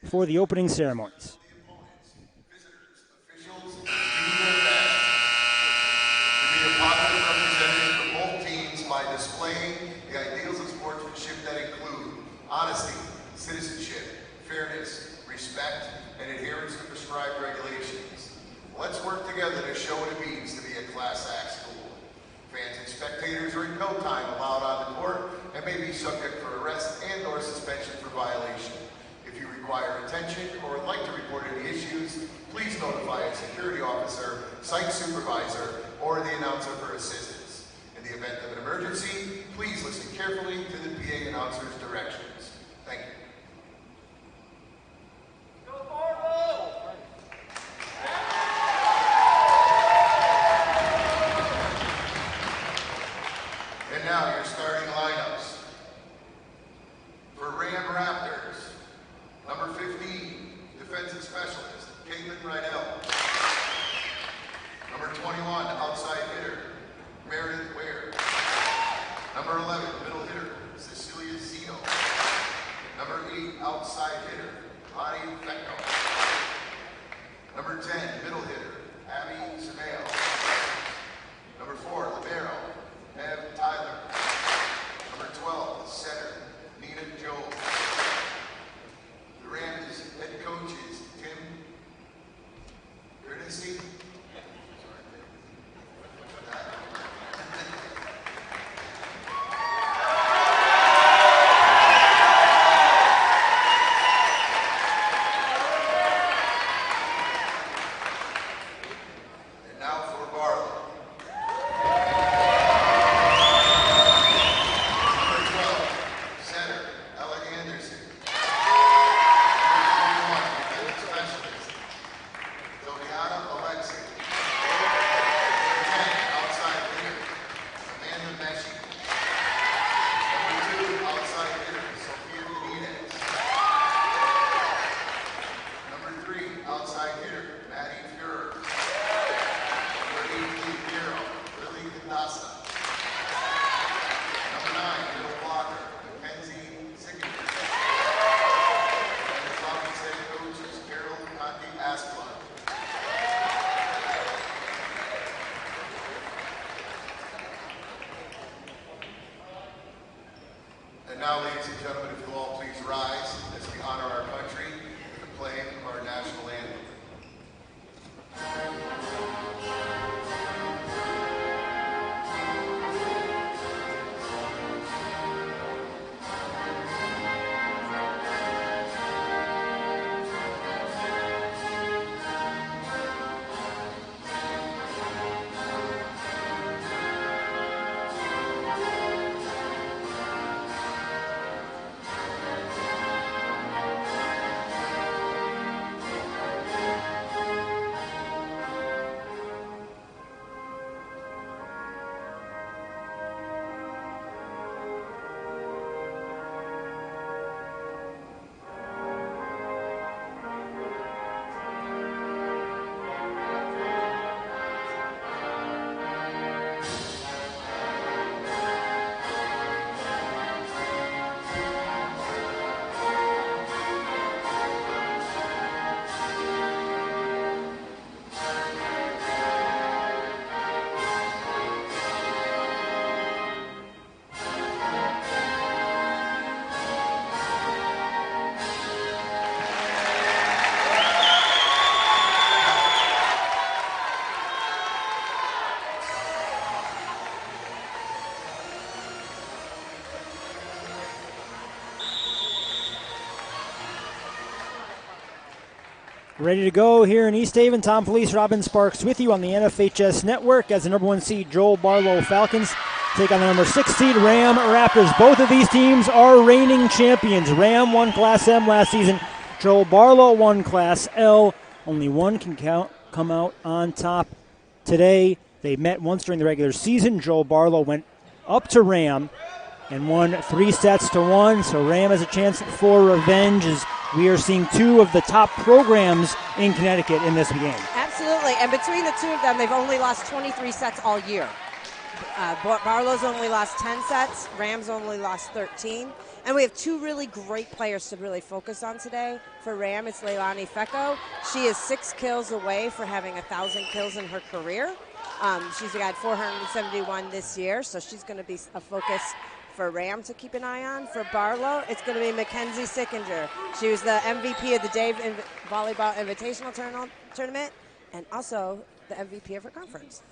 for the opening ceremonies. Honesty, citizenship, fairness, respect, and adherence to prescribed regulations. Let's work together to show what it means to be a Class Act school. Fans and spectators are in no time allowed on the court and may be subject for arrest and/or suspension for violation. If you require attention or would like to report any issues, please notify a security officer, site supervisor, or the announcer for assistance. In the event of an emergency, please listen carefully to the PA announcer's directions. Thank you. Go Volleyball! And now your starting lineups. For Ram Raptors, number 15, defensive specialist, Caitlin Rydell. Number 21, outside hitter, Meredith Ware. Number 11, middle hitter, Cecilia Zeno. Number 8, outside hitter, Bonnie Fecko. Number 10, middle hitter, Abby Samail. Number 4, libero, Ev Tyler. Number 12, center, Nina Jones. The Rams' head coach is Tim Gernese. And now, ladies and gentlemen, if you'll all please rise as we honor our country with the playing of our national anthem. Ready to go here in East Haven. Tom Felice, Robin Sparks with you on the NFHS Network as the number 1 seed Joel Barlow Falcons take on the number 6 seed Ram Raptors. Both of these teams are reigning champions. Ram won Class M last season. Joel Barlow won Class L. Only one can come out on top today. They met once during the regular season. Joel Barlow went up to Ram and won 3-1. So Ram has a chance for revenge as we are seeing two of the top programs in Connecticut in this game. Absolutely, and between the two of them, they've only lost 23 sets all year. Barlow's only lost 10 sets. Rams only lost 13. And we have two really great players to really focus on today. For Ram, it's Leilani Fecco. She is 6 kills away for having 1,000 kills in her career. She's got 471 this year, so she's going to be a focus for Ram to keep an eye on. For Barlow, it's going to be Mackenzie Sickinger. She was the MVP of the Dave Volleyball Invitational Tournament and also the MVP of her conference.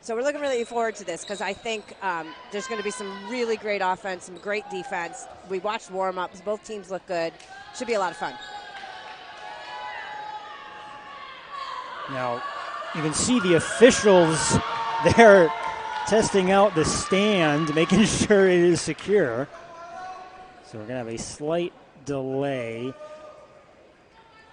So we're looking really forward to this because I think there's going to be some really great offense, some great defense. We watched warm-ups. Both teams look good. Should be a lot of fun. Now, you can see the officials there testing out the stand, making sure it is secure. So we're going to have a slight delay.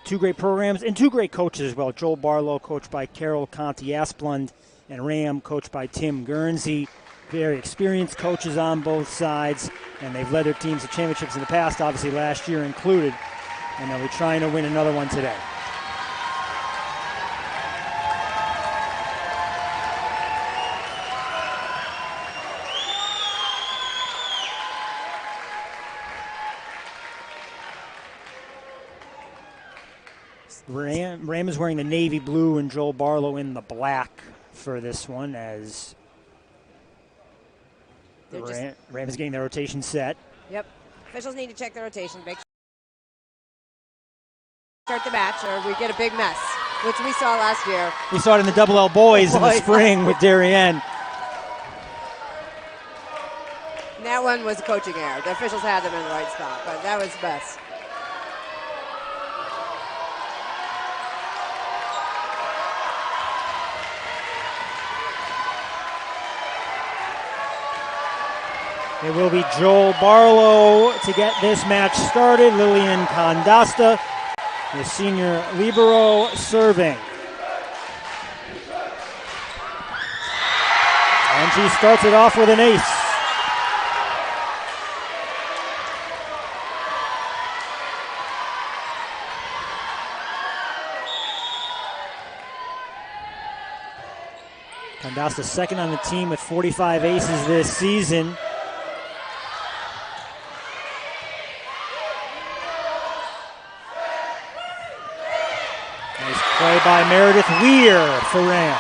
Two great programs and two great coaches as well. Joel Barlow, coached by Carol Conti-Asplund, and Ram, coached by Tim Guernsey. Very experienced coaches on both sides, and they've led their teams to championships in the past, obviously last year included, and they'll be trying to win another one today. Ram is wearing the navy blue and Joel Barlow in the black for this one as Ram is getting the rotation set. Yep. Officials need to check the rotation. Make sure start the match or we get a big mess, which we saw last year. We saw it in the Double L boys in the spring with Darien. That one was a coaching error. The officials had them in the right spot, but that was the best. It will be Joel Barlow to get this match started. Lillian Condasta, the senior libero, serving. And she starts it off with an ace. Condasta second on the team with 45 aces this season. Play by Meredith Weir for Ram.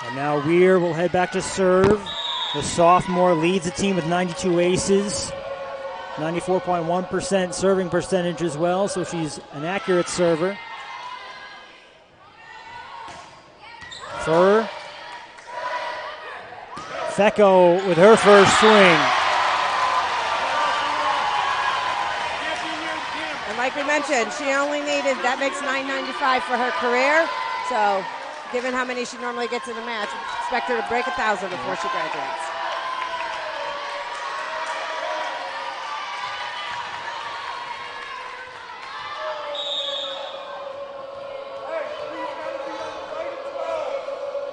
And now Weir will head back to serve. The sophomore leads the team with 92 aces, 94.1% serving percentage as well, so she's an accurate server. Fecco with her first swing. And like we mentioned, she only needed, that makes $995 for her career. So given how many she normally gets in a match, expect her to break 1,000 before she graduates.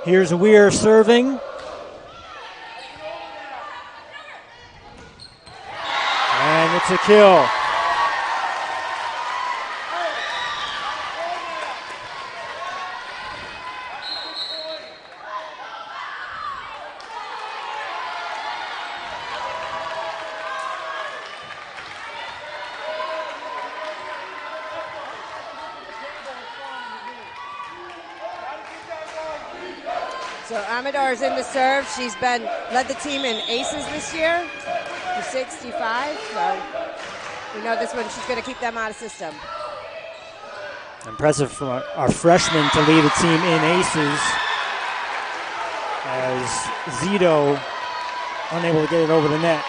Here's Weir serving. And it's a kill. So Amador's in the serve. She's led the team in aces this year to 65. So we know this one, she's going to keep them out of system. Impressive from our freshman to lead the team in aces as Zito unable to get it over the net.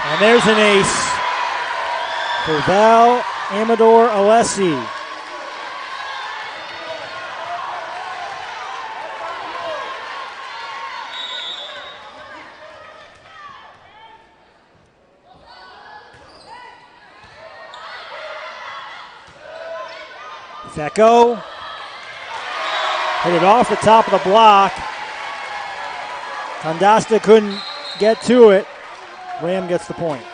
And there's an ace for Val Amador Alessi. Fecko hit it off the top of the block. Condasta couldn't get to it. Ram gets the point.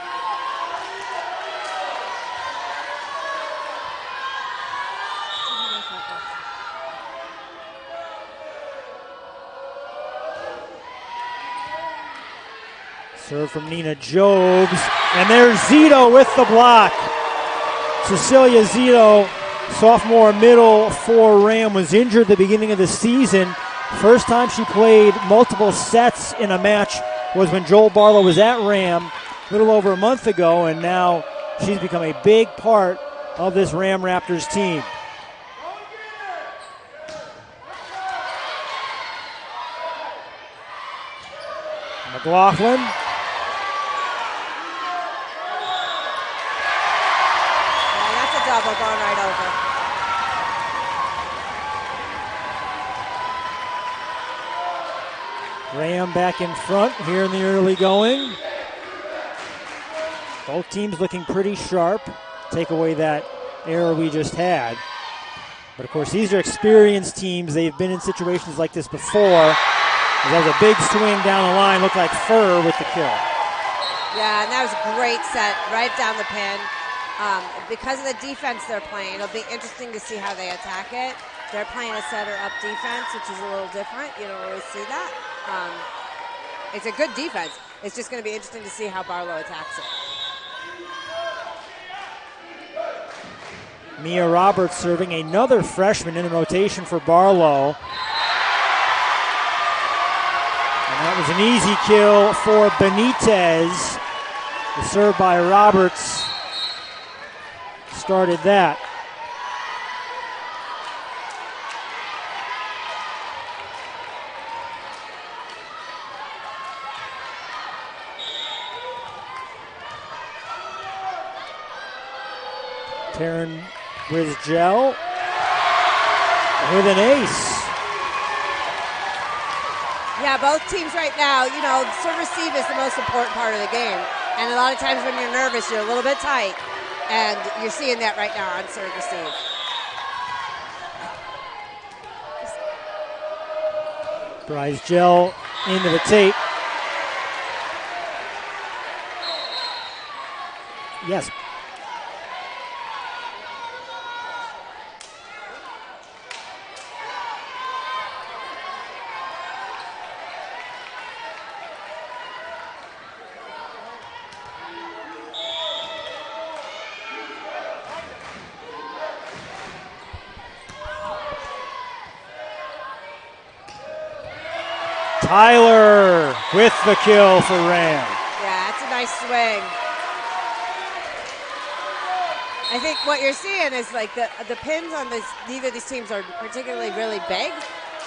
Serve from Nina Jobs, and there's Zito with the block. Cecilia Zito, sophomore middle for Ram, was injured at the beginning of the season. First time she played multiple sets in a match was when Joel Barlow was at Ram a little over a month ago, and now she's become a big part of this Ram Raptors team. McLaughlin. Double going right over. Ram back in front here in the early going. Both teams looking pretty sharp. Take away that error we just had. But of course, these are experienced teams. They've been in situations like this before. That was a big swing down the line. Looked like Furr with the kill. Yeah, and that was a great set right down the pin. Because of the defense they're playing, it'll be interesting to see how they attack it. They're playing a setter-up defense, which is a little different. You don't always see that. It's a good defense. It's just going to be interesting to see how Barlow attacks it. Mia Roberts serving, another freshman in the rotation for Barlow. And that was an easy kill for Benitez. The serve by Roberts started that. Taryn Brizgel with an ace. Yeah, both teams right now, you know, serve receive is the most important part of the game. And a lot of times when you're nervous, you're a little bit tight. And you're seeing that right now on serve receive. Brizgel into the tape. Yes. Tyler with the kill for Ram. Yeah, that's a nice swing. I think what you're seeing is like the pins on this, neither of these teams are particularly really big,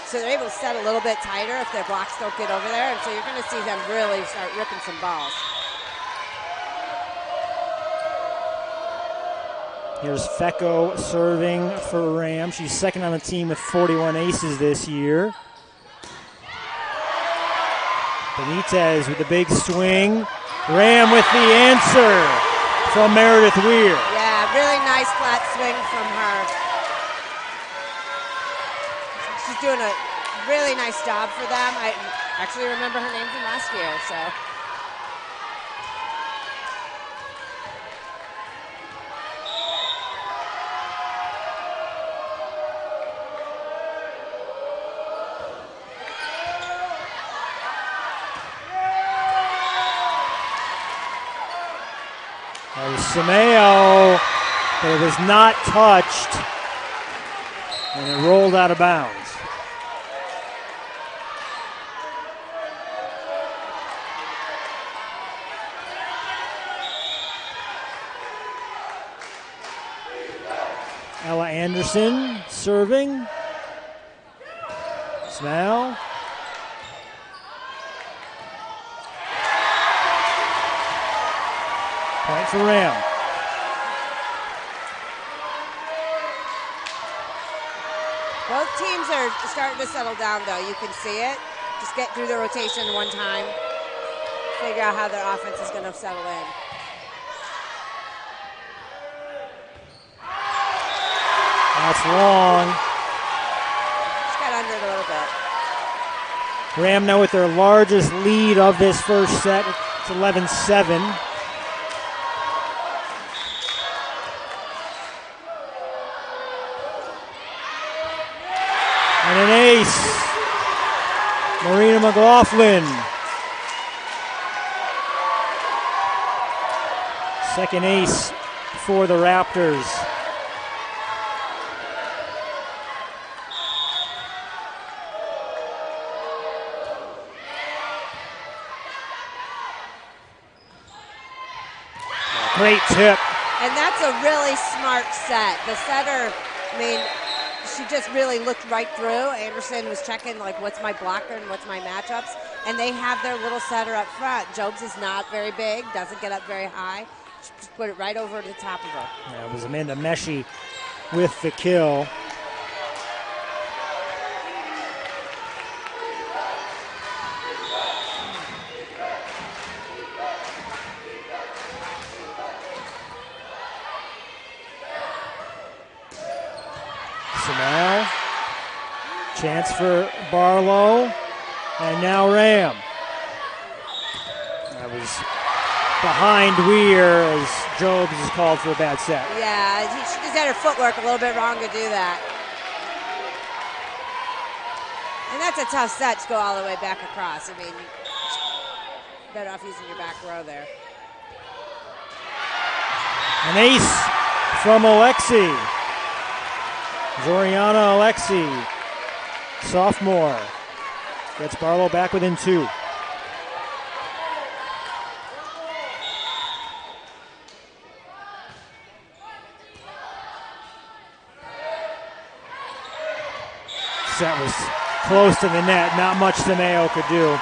so they're able to set a little bit tighter if their blocks don't get over there, and so you're going to see them really start ripping some balls. Here's Fecko serving for Ram. She's second on the team with 41 aces this year. Benitez with the big swing. Ram with the answer from Meredith Weir. Yeah, really nice flat swing from her. She's doing a really nice job for them. I actually remember her name from last year, so. Sameo, but it was not touched, and it rolled out of bounds. Ella Anderson serving. Smell. Point for Ram. Both teams are starting to settle down, though. You can see it. Just get through the rotation one time. Figure out how their offense is going to settle in. That's long. Just got under it a little bit. Ram now with their largest lead of this first set. It's 11-7. And an ace. Marina McLaughlin. Second ace for the Raptors. Great tip. And that's a really smart set. The setter, I mean, she just really looked right through. Anderson was checking, like, what's my blocker and what's my matchups. And they have their little setter up front. Jobes is not very big, doesn't get up very high. Just put it right over the top of her. Yeah, it was Amanda Meshi with the kill. So now, chance for Barlow, and now Ram. That was behind Weir as Jobs is called for a bad set. Yeah, she just had her footwork a little bit wrong to do that. And that's a tough set to go all the way back across. I mean, better off using your back row there. An ace from Alexi. Zoriana Alexi, sophomore, gets Barlow back within 2. Set was close to the net, not much Mayo could do.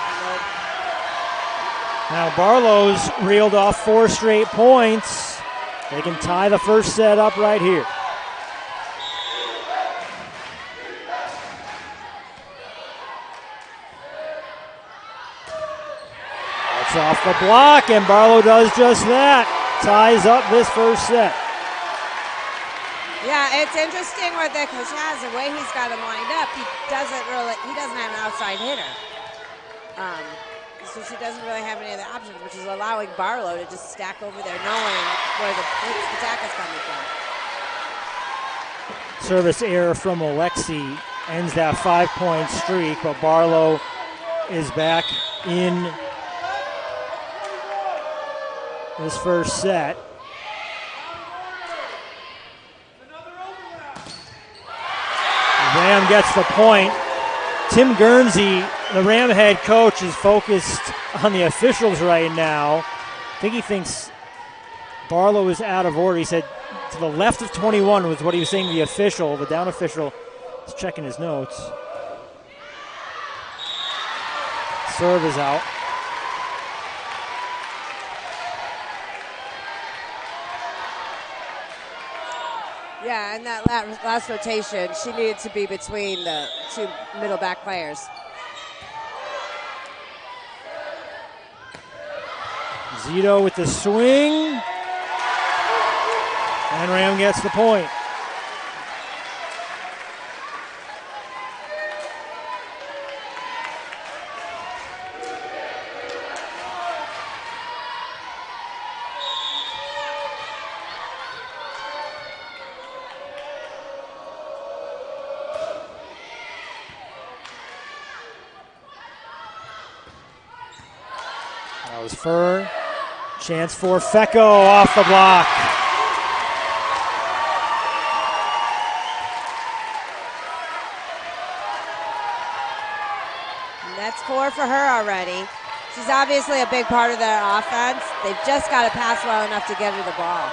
Now Barlow's reeled off 4 straight points. They can tie the first set up right here. It's off the block, and Barlow does just that. Ties up this first set. Yeah, it's interesting what that coach has, the way he's got him lined up. He doesn't have an outside hitter. So she doesn't really have any other options, which is allowing Barlow to just stack over there, knowing where the attack is coming from. Service error from Alexi ends that 5-point streak, but Barlow is back in this first set. Ram gets the point. Tim Guernsey, the Ram head coach, is focused on the officials right now. I think he thinks Barlow is out of order. He said to the left of 21 was what he was saying to the official. The down official is checking his notes. Serve is out. Yeah, and that last rotation, she needed to be between the 2 middle back players. Zito with the swing. And Ram gets the point. That was Fur. Chance for Fecco off the block. And that's 4 for her already. She's obviously a big part of their offense. They've just got to pass well enough to get her the ball.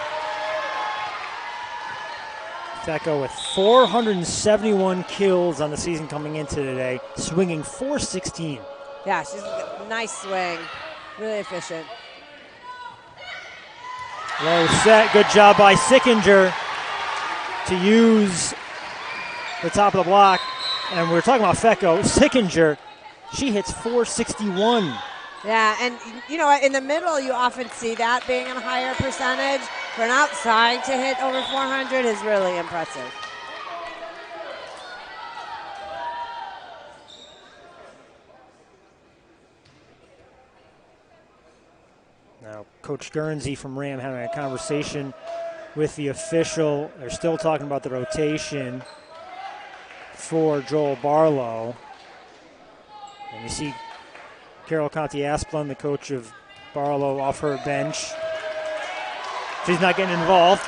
Fecco with 471 kills on the season coming into today, swinging .416. Yeah, she's a nice swing. Really efficient. Low set, good job by Sickinger to use the top of the block. And we're talking about Fecco. Sickinger, she hits .461. Yeah, and you know, in the middle you often see that being a higher percentage. For an outside to hit over 400 is really impressive. Now, Coach Guernsey from Ram having a conversation with the official. They're still talking about the rotation for Joel Barlow. And you see Carol Conti-Asplund, the coach of Barlow, off her bench. She's not getting involved.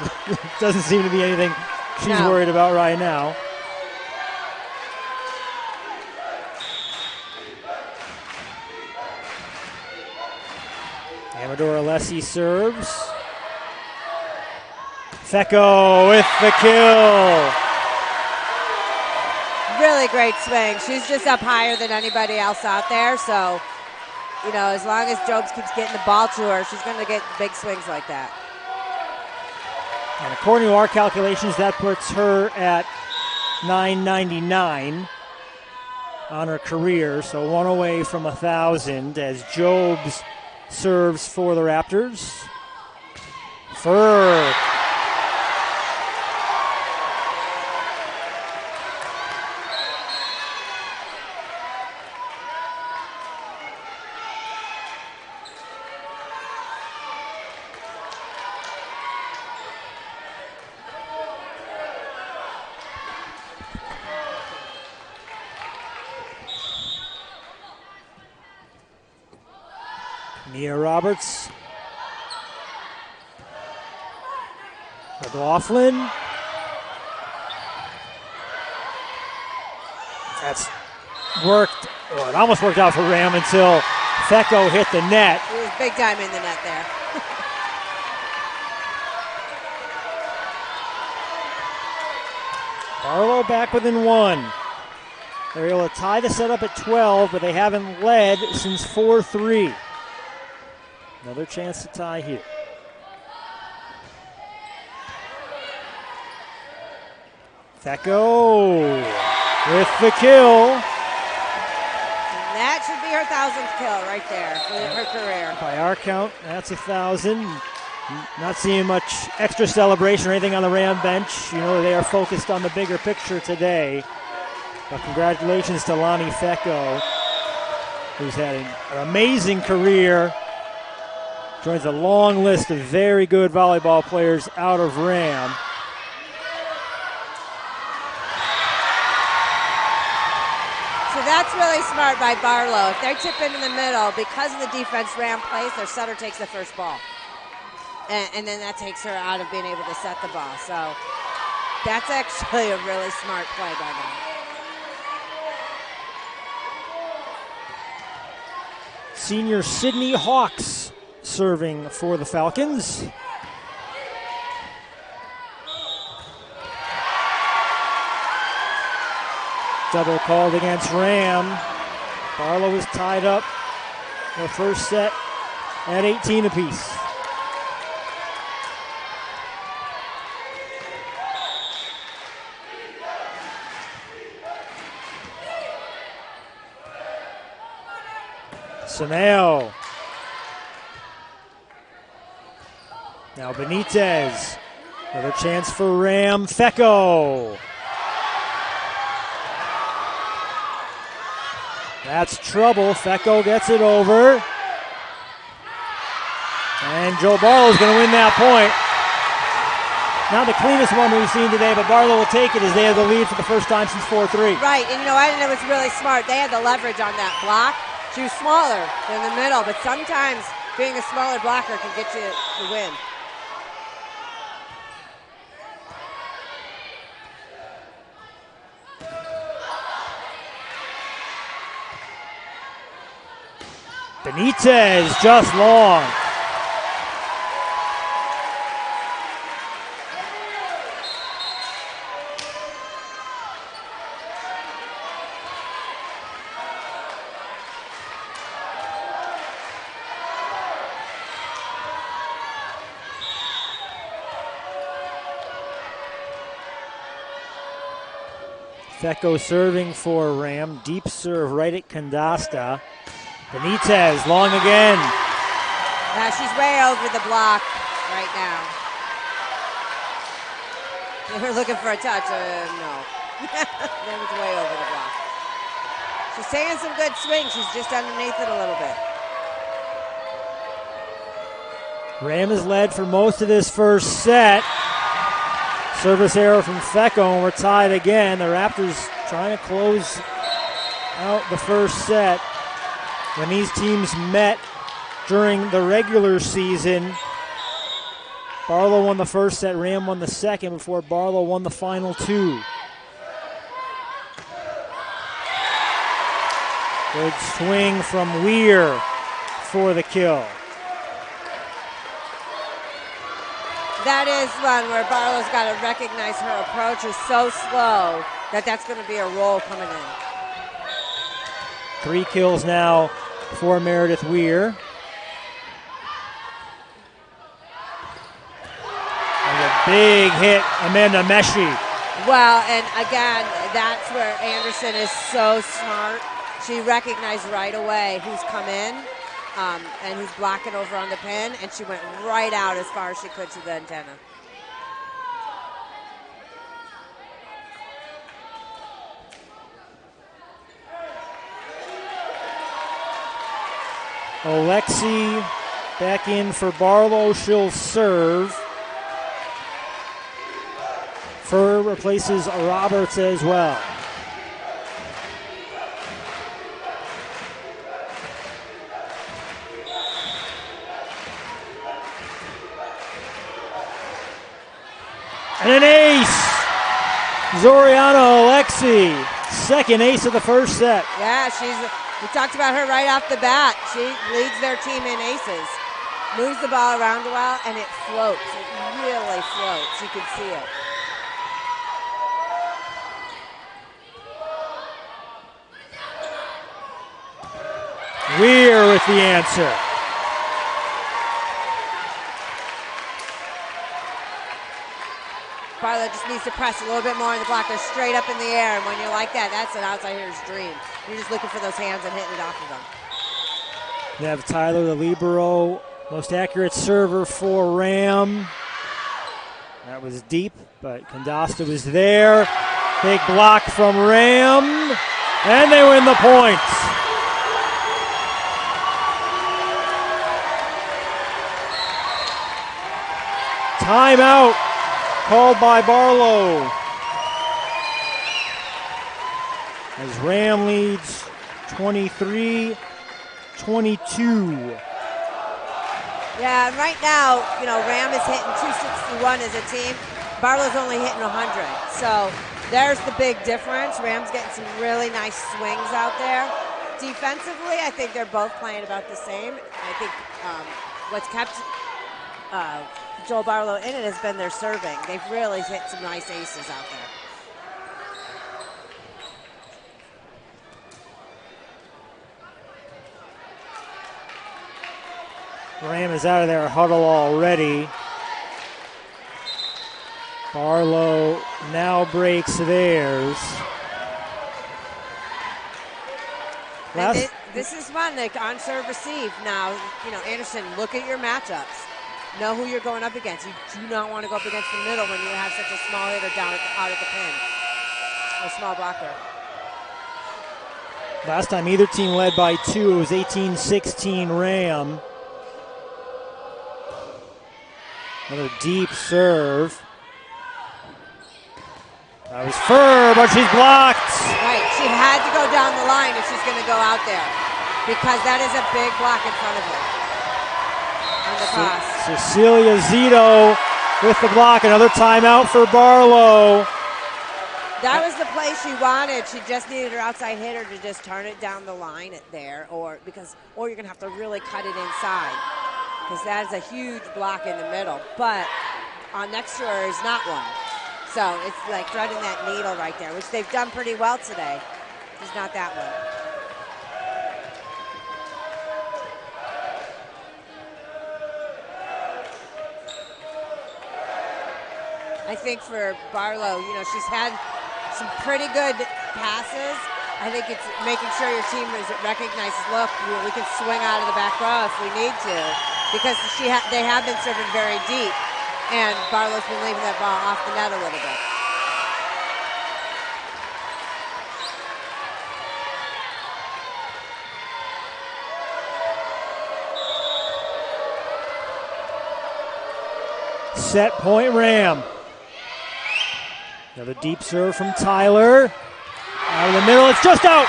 Doesn't seem to be anything she's worried about right now. Amador Alessi serves. Fecco with the kill. Really great swing. She's just up higher than anybody else out there. So, you know, as long as Jobs keeps getting the ball to her, she's going to get big swings like that. And according to our calculations, that puts her at 999 on her career. So one away from 1,000 as Jobs serves for the Raptors. Furr. Mia Roberts. McLaughlin. That's worked. Oh, it almost worked out for Ram until Fecco hit the net. He was big time in the net there. Barlow back within one. They're able to tie the set up at 12, but they haven't led since 4-3. Another chance to tie here. Fecco with the kill. And that should be her 1,000th kill right there for her career. By our count, that's 1,000. Not seeing much extra celebration or anything on the Ram bench. You know, they are focused on the bigger picture today. But congratulations to Lonnie Fecco, who's had an amazing career. Joins a long list of very good volleyball players out of Ram. So that's really smart by Barlow. If they tip into the middle, because of the defense Ram plays, their setter takes the first ball. And then that takes her out of being able to set the ball. So that's actually a really smart play by them. Senior Sydney Hawks serving for the Falcons. Double called against Ram. Barlow is tied up the first set at 18 apiece. Saneo. Now Benitez. Another chance for Ram. Fecco. That's trouble. Fecco gets it over. And Joe Barlow is going to win that point. Not the cleanest one we've seen today, but Barlow will take it as they have the lead for the first time since 4-3. Right, and you know, I think it was really smart. They had the leverage on that block. She was smaller than the middle, but sometimes being a smaller blocker can get you the win. Benitez just long. Fecco serving for Ram. Deep serve right at Kandasta. Benitez, long again. Now she's way over the block right now. They were looking for a touch. No. That was way over the block. She's taking some good swings. She's just underneath it a little bit. Ram has led for most of this first set. Service error from Fecco, and we're tied again. The Raptors trying to close out the first set. When these teams met during the regular season, Barlow won the first set, Ram won the second before Barlow won the final two. Good swing from Weir for the kill. That is one where Barlow's got to recognize her approach is so slow that that's going to be a roll coming in. 3 kills now for Meredith Weir. And a big hit, Amanda Meshi. Well, and again, that's where Anderson is so smart. She recognized right away who's come in and who's blocking over on the pin, and she went right out as far as she could to the antenna. Alexi back in for Barlow. She'll serve. Furr replaces Roberts as well. And an ace! Zoriano Alexi, second ace of the first set. Yeah, we talked about her right off the bat. She leads their team in aces. Moves the ball around a while, and it floats. It really floats. You can see it. Weir with the answer. Barlow just needs to press a little bit more in the block. They're straight up in the air, and when you're like that, that's an outside hitter's dream. You're just looking for those hands and hitting it off of them. We have Tyler, the libero, most accurate server for Ram. That was deep, but Kondasta was there. Big block from Ram, and they win the point. Timeout called by Barlow as Ram leads 23-22. Yeah, and right now, Ram is hitting 261 as a team. Barlow's only hitting 100. So there's the big difference. Ram's getting some really nice swings out there. Defensively, I think they're both playing about the same. I think what's kept Joel Barlow in it has been their serving. They've really hit some nice aces out there. Ram is out of their huddle already. Barlow now breaks theirs. This is one, like on serve receive. Now, Anderson, look at your matchups. Know who you're going up against. You do not want to go up against the middle when you have such a small hitter out at the pin. A small blocker. Last time either team led by 2, it was 18-16 Ram. Another deep serve. That was Furr, but she's blocked. Right, she had to go down the line if she's going to go out there because that is a big block in front of her on the cross. Cecilia Zito with the block. Another timeout for Barlow. That was the play she wanted. She just needed her outside hitter to just turn it down the line there, or you're going to have to really cut it inside because that is a huge block in the middle. But on next to her is not one. So it's like threading that needle right there, which they've done pretty well today. It's not that one. I think for Barlow, she's had some pretty good passes. I think it's making sure your team recognizes, look, we can swing out of the back row if we need to, because they have been serving very deep. And Barlow's been leaving that ball off the net a little bit. Set point Ram. Another deep serve from Tyler. Out of the middle, it's just out.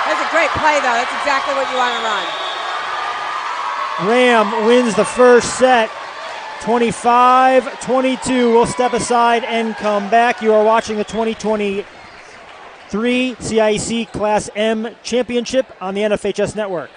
That's a great play, though. That's exactly what you want to run. Ram wins the first set, 25-22. We'll step aside and come back. You are watching the 2023 CIC Class M Championship on the NFHS Network.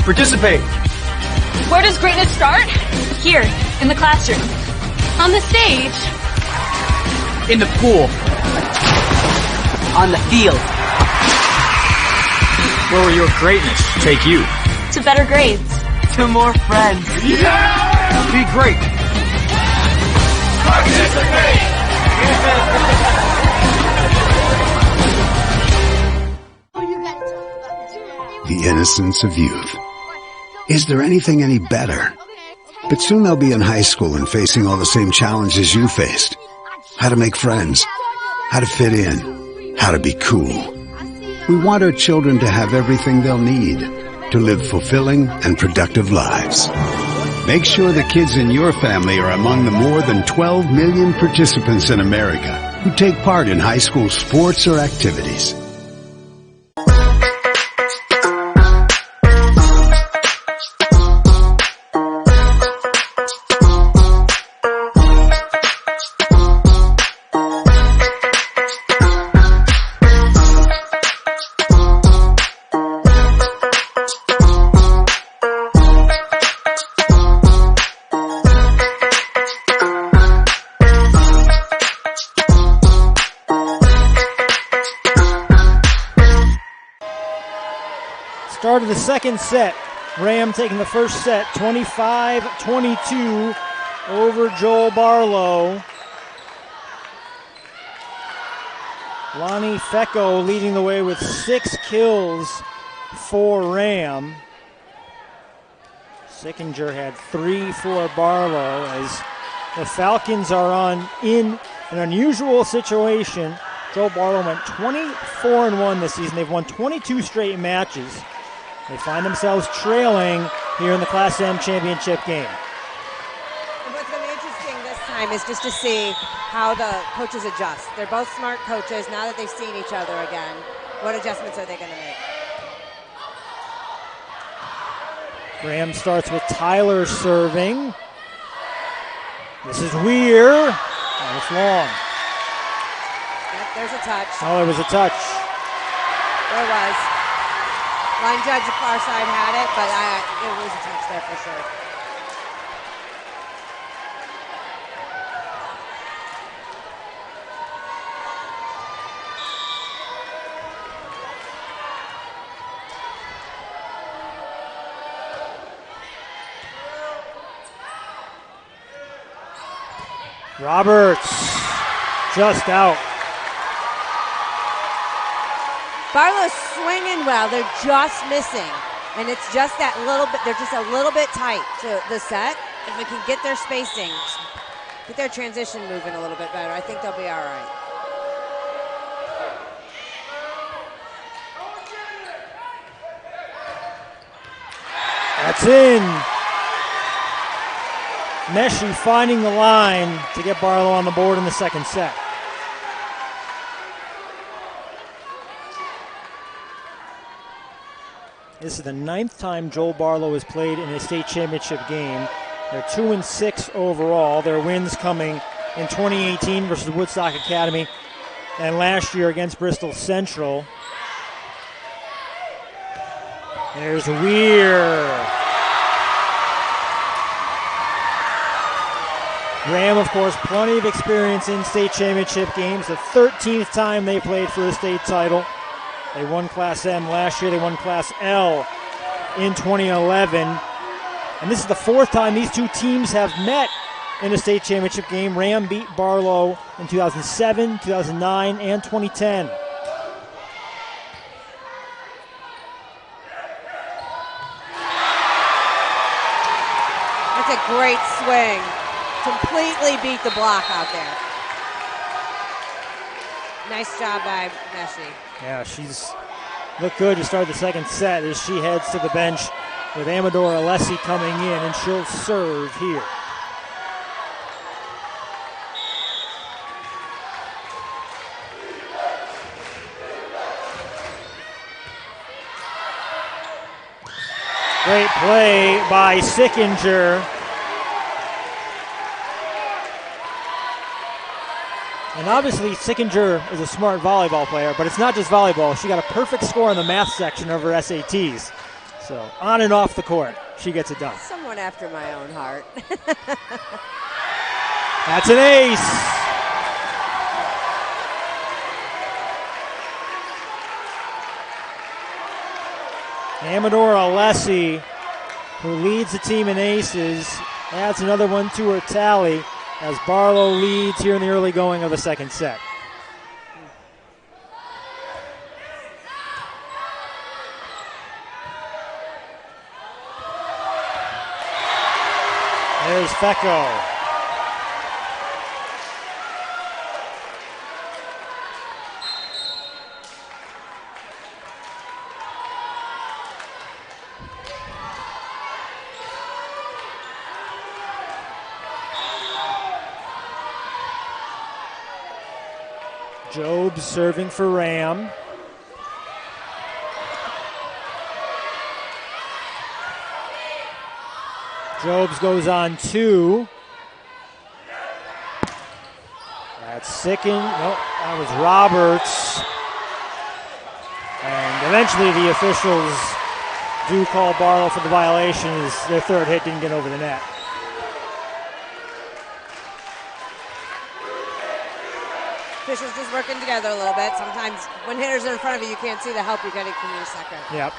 Participate. Where does greatness start? Here, in the classroom. On the stage. In the pool. On the field. Where will your greatness take you? To better grades. To more friends. Yeah! Be great. Participate! The innocence of youth. Is there anything any better? But soon they'll be in high school and facing all the same challenges you faced. How to make friends, how to fit in, how to be cool. We want our children to have everything they'll need to live fulfilling and productive lives. Make sure the kids in your family are among the more than 12 million participants in America who take part in high school sports or activities. Start of the second set. Ram taking the first set, 25-22 over Joel Barlow. Lonnie Fecco leading the way with 6 kills for Ram. Sickinger had 3 for Barlow as the Falcons are in an unusual situation. Joel Barlow went 24-1 this season. They've won 22 straight matches. They find themselves trailing here in the Class M championship game. And what's going to be interesting this time is just to see how the coaches adjust. They're both smart coaches. Now that they've seen each other again, what adjustments are they going to make? Graham starts with Tyler serving. This is Weir. And it's long. Yep, there's a touch. Oh, it was a touch. There was. Line judge, the far side had it, but it was a touch there for sure. Roberts just out. Barlow's swinging well. They're just missing. And it's just that little bit, they're just a little bit tight to the set. If we can get their spacing, get their transition moving a little bit better, I think they'll be all right. That's in. Meshi finding the line to get Barlow on the board in the second set. This is the 9th time Joel Barlow has played in a state championship game. They're 2-6 overall. Their wins coming in 2018 versus Woodstock Academy and last year against Bristol Central. There's Weir. Graham, of course, plenty of experience in state championship games. The 13th time they played for a state title. They won Class M last year. They won Class L in 2011. And this is the 4th time these two teams have met in a state championship game. Ram beat Barlow in 2007, 2009, and 2010. That's a great swing. Completely beat the block out there. Nice job by Meshi. Yeah, she's looked good to start the second set as she heads to the bench with Amador Alessi coming in, and she'll serve here. Great play by Sickinger. And obviously, Sickinger is a smart volleyball player, but it's not just volleyball. She got a perfect score in the math section of her SATs. So on and off the court, she gets it done. Someone after my own heart. That's an ace. Amador Alessi, who leads the team in aces, adds another one to her tally as Barlow leads here in the early going of the second set. There's Fecco. Jobs serving for Ram. Jobs goes on 2. That's Sicken. Nope, that was Roberts. And eventually the officials do call Barlow for the violation as their third hit didn't get over the net. Officials just working together a little bit. Sometimes when hitters are in front of you, you can't see the help you're getting from your second. Yep.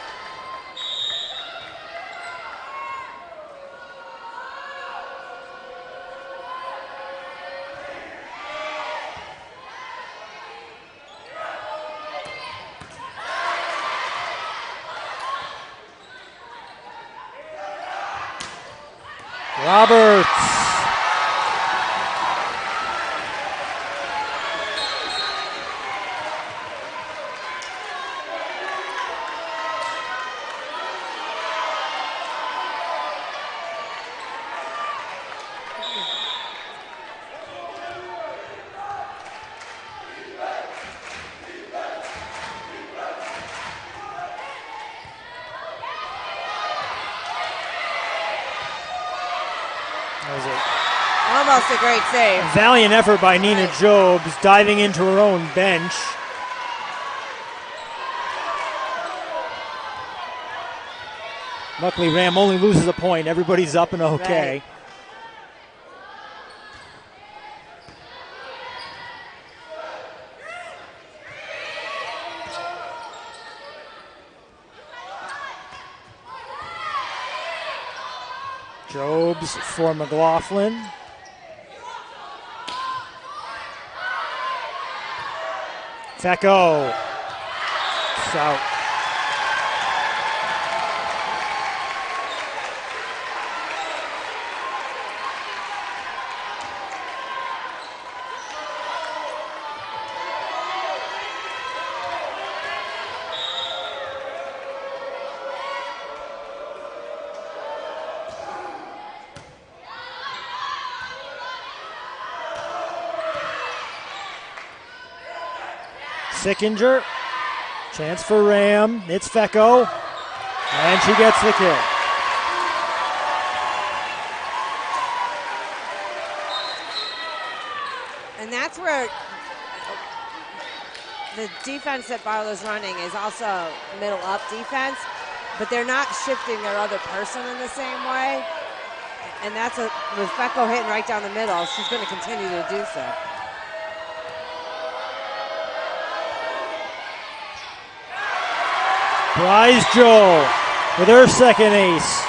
Roberts. Almost a great save. Valiant effort by Nina Jobs, diving into her own bench. Luckily, Ram only loses a point. Everybody's up and okay. Right. Jobs for McLaughlin. Fecco. It's out. Sickinger, chance for Ram. It's Fecko, and she gets the kill. And that's where the defense that Barlow's running is also middle up defense, but they're not shifting their other person in the same way. And that's with Fecko hitting right down the middle, she's going to continue to do so. Bryce Joel with her second ace.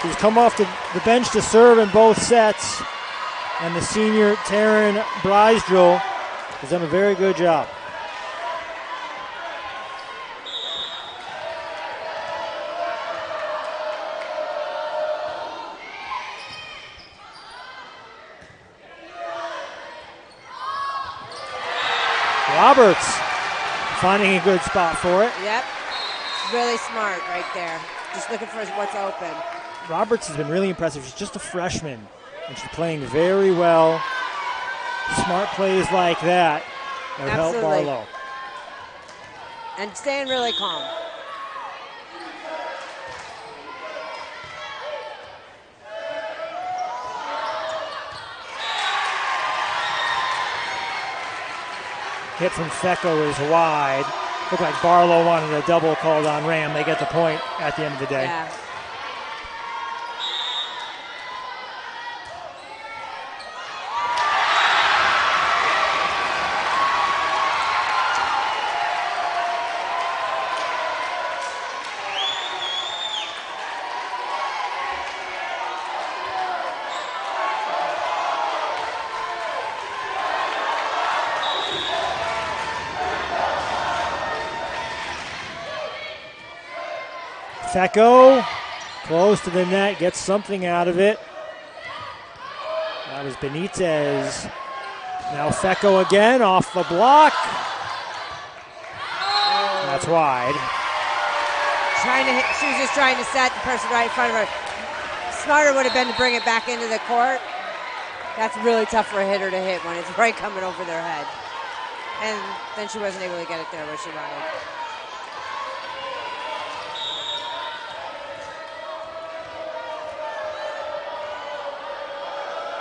She's come off the bench to serve in both sets. And the senior Taryn Bryce-Joel has done a very good job. Roberts finding a good spot for it. Yep. Really smart right there. Just looking for what's open. Roberts has been really impressive. She's just a freshman, and she's playing very well. Smart plays like that have helped Barlow. And staying really calm. Hit from Fecko is wide. Looked like Barlow wanted a double called on Ram. They get the point at the end of the day. Yeah. Fecko, close to the net, gets something out of it. That was Benitez. Now Fecko again, off the block. That's wide. Trying to hit, she was just trying to set the person right in front of her. Smarter would have been to bring it back into the court. That's really tough for a hitter to hit when it's right coming over their head. And then she wasn't able to get it there where she wanted.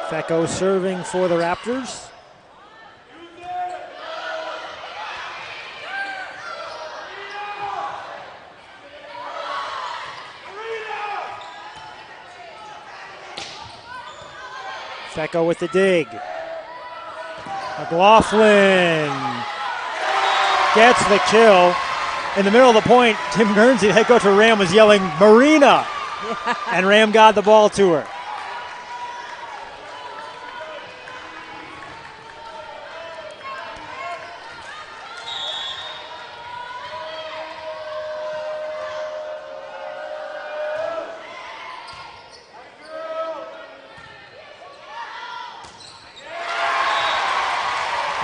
Fecko serving for the Raptors. Fecko with the dig. McLaughlin gets the kill. In the middle of the point, Tim Guernsey, the head coach of Ram, was yelling, "Marina!" And Ram got the ball to her.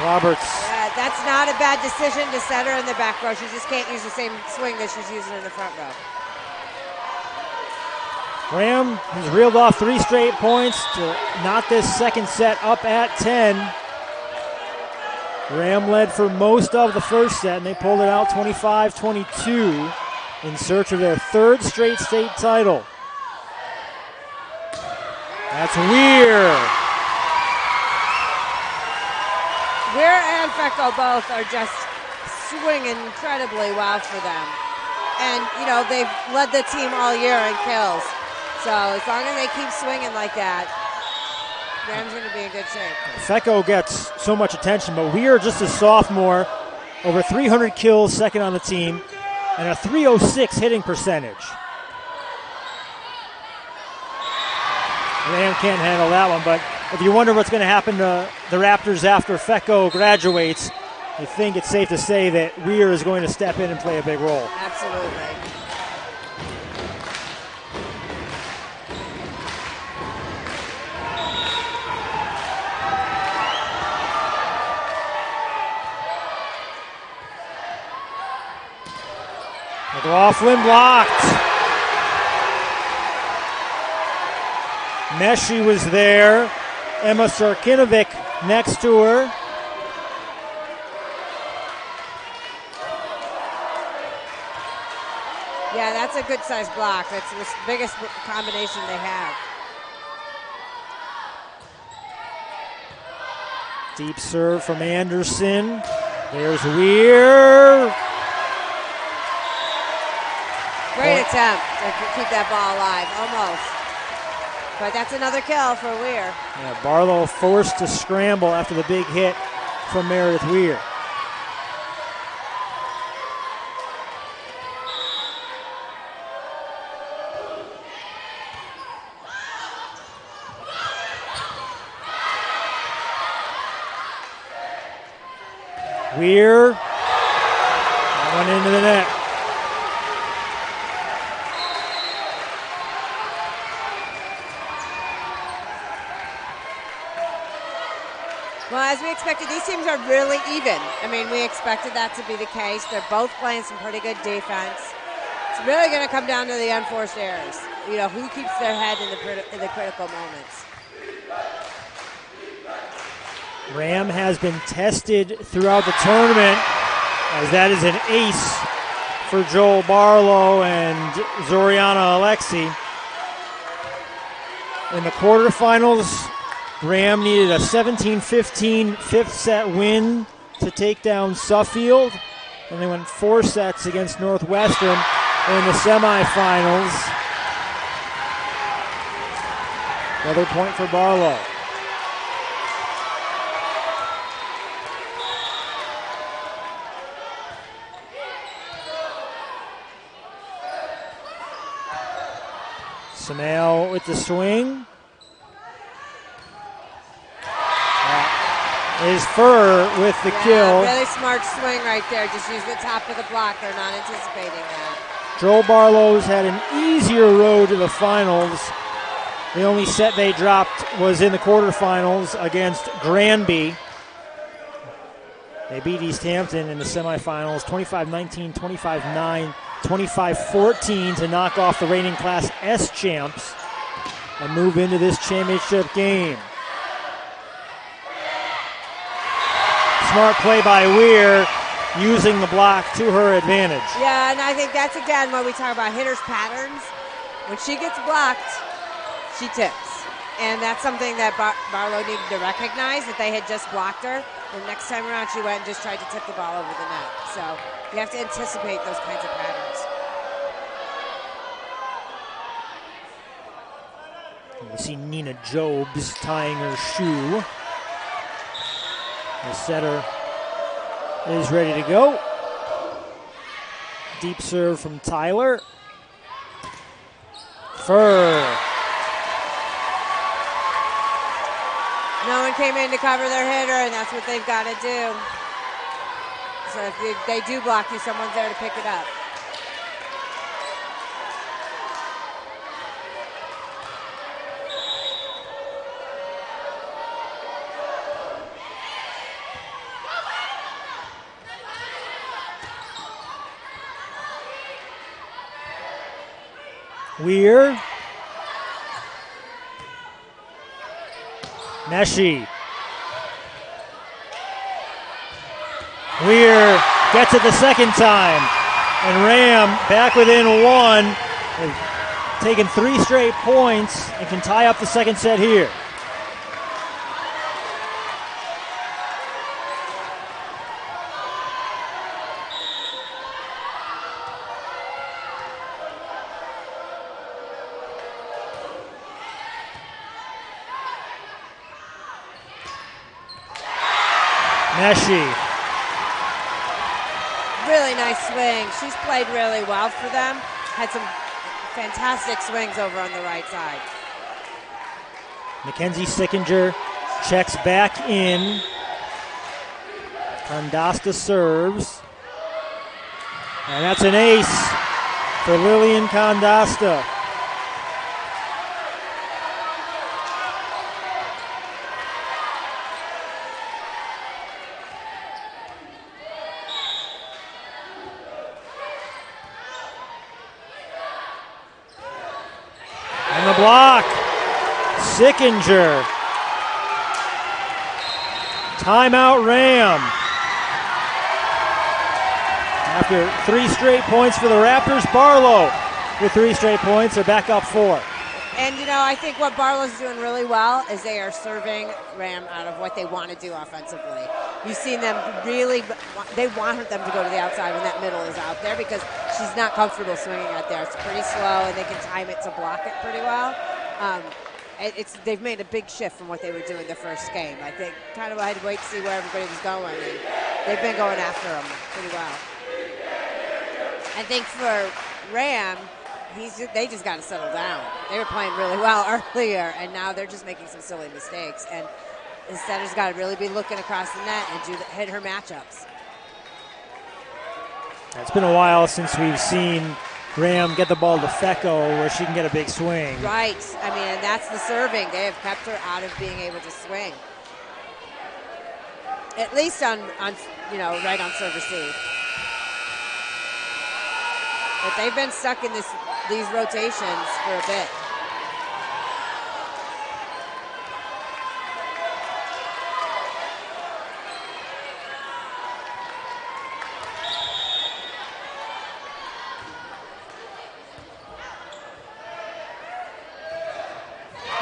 Roberts. Yeah, that's not a bad decision to set her in the back row. She just can't use the same swing that she's using in the front row. Ram has reeled off 3 straight points to knot this second set up at 10. Ram led for most of the first set, and they pulled it out 25-22 in search of their 3rd straight state title. That's Weir. Weir and Fecko both are just swinging incredibly well for them. And, you know, they've led the team all year in kills. So as long as they keep swinging like that, Ram's going to be in good shape. Fecko gets so much attention, but Weir, just a sophomore, over 300 kills, second on the team, and a .306 hitting percentage. Ram can't handle that one, but if you wonder what's going to happen to the Raptors after Fecko graduates, you think it's safe to say that Weir is going to step in and play a big role. Absolutely. McLaughlin blocked. Meshi was there. Emma Sarkinovic next to her. Yeah, that's a good size block. That's the biggest combination they have. Deep serve from Anderson. There's Weir. Great attempt to keep that ball alive, almost. But that's another kill for Weir. Yeah, Barlow forced to scramble after the big hit from Meredith Weir. Weir, that one into the net. Well, as we expected, these teams are really even. I mean, we expected that to be the case. They're both playing some pretty good defense. It's really going to come down to the unforced errors. You know, who keeps their head in the critical moments. Ram has been tested throughout the tournament, as that is an ace for Joel Barlow and Zoriana Alexi. In the quarterfinals, Ram needed a 17-15 fifth set win to take down Suffield, and they went 4 sets against Northwestern in the semifinals. Another point for Barlow. Samael with the swing. Is Furr with the kill. Really smart swing right there. Just use the top of the block. They're not anticipating that. Joel Barlow's had an easier road to the finals. The only set they dropped was in the quarterfinals against Granby. They beat East Hampton in the semifinals 25-19, 25-9, 25-14 to knock off the reigning Class S champs and move into this championship game. Smart play by Weir, using the block to her advantage. Yeah, and I think that's, again, when we talk about hitters' patterns. When she gets blocked, she tips. And that's something that Barlow needed to recognize, that they had just blocked her. And next time around, she went and just tried to tip the ball over the net. So you have to anticipate those kinds of patterns. We see Nina Jobs tying her shoe. The setter is ready to go. Deep serve from Tyler. Furr. No one came in to cover their hitter, and that's what they've got to do. So if they do block you, someone's there to pick it up. Weir. Meshi. Weir gets it the second time. And Ram back within 1. They've taken 3 straight points and can tie up the second set here. Meshi. Really nice swing. She's played really well for them. Had some fantastic swings over on the right side. Mackenzie Sickinger checks back in Condasta serves. And that's an ace for Lillian Condasta. And the block. Sickinger. Timeout Ram. After 3 straight points for the Raptors, Barlow with 3 straight points. They're back up 4. And, you know, I think what Barlow's doing really well is they are serving Ram out of what they want to do offensively. You've seen them really, they want them to go to the outside when that middle is out there because she's not comfortable swinging out there. It's pretty slow, and they can time it to block it pretty well. They've made a big shift from what they were doing the first game. Like they kind of had to wait to see where everybody was going, and they've been going after them pretty well. I think for Ram, they just got to settle down. They were playing really well earlier, and now they're just making some silly mistakes. And the setter's got to really be looking across the net and hit her matchups. It's been a while since we've seen Ram get the ball to Fecco where she can get a big swing. Right. I mean, and that's the serving. They have kept her out of being able to swing. At least on right on serve receive. But they've been stuck in these rotations for a bit.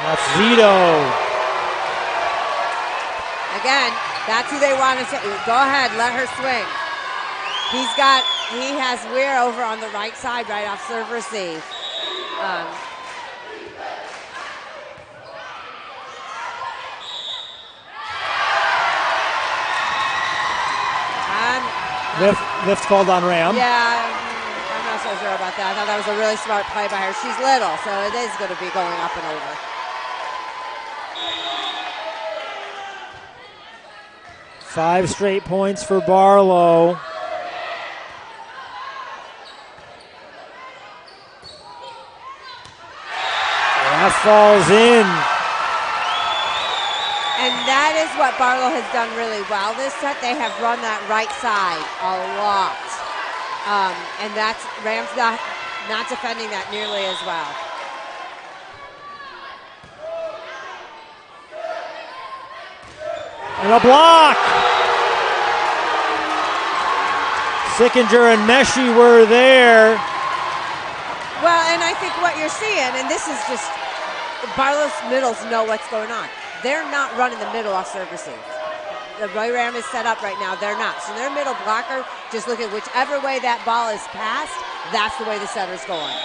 That's Zito. Again, that's who they want to say. Go ahead, let her swing. He has Weir over on the right side, right off serve receive. Lift called on Ram. Yeah, I'm not so sure about that. I thought that was a really smart play by her. She's little, so it is going to be going up and over. Five straight points for Barlow. That falls in. And that is what Barlow has done really well this set. They have run that right side a lot. And that's Rams not defending that nearly as well. And a block. Sickinger and Meshi were there. Well, and I think what you're seeing, and this is just, Barlow's middles know what's going on. They're not running the middle off serve receive. The way Ram is set up right now, they're not. So their middle blocker, just look at whichever way that ball is passed, that's the way the setter's going.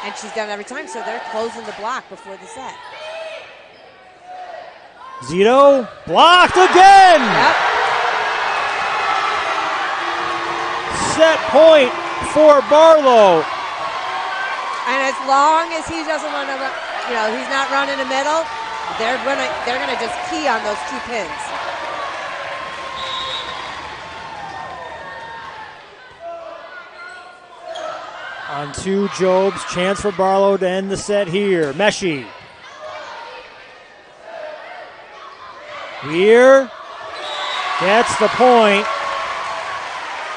And she's done it every time, so they're closing the block before the set. Zito blocked again. Yep. Set point for Barlow. And as long as he doesn't want to, he's not running the middle, they're gonna just key on those 2 pins. On 2 Jobs, chance for Barlow to end the set here. Meshi. Weir gets the point.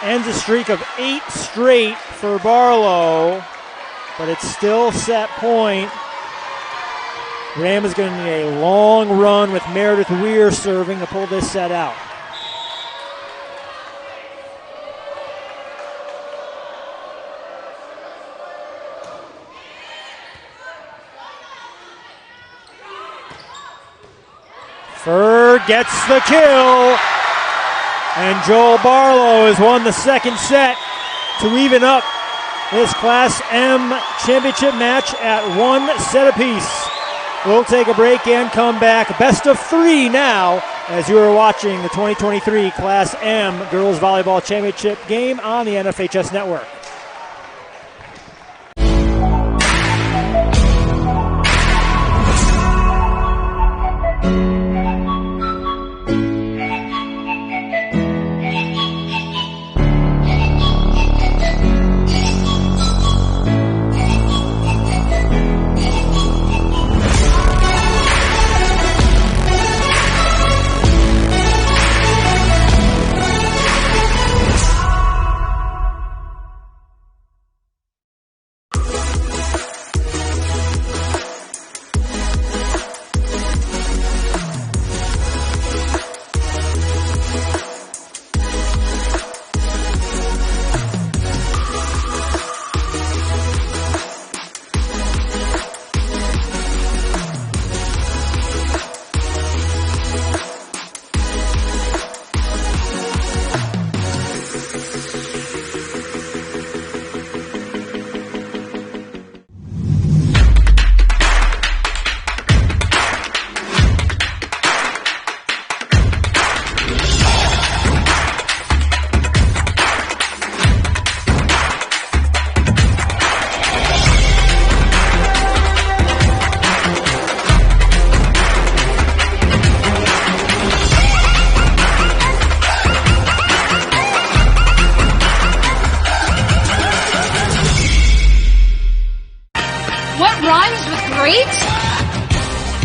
Ends a streak of 8 straight for Barlow, but it's still set point. Ram is going to need a long run with Meredith Weir serving to pull this set out. Ferd gets the kill, and Joel Barlow has won the second set to even up this Class M championship match at 1 set apiece. We'll take a break and come back. Best of 3 now as you are watching the 2023 Class M Girls Volleyball Championship game on the NFHS Network.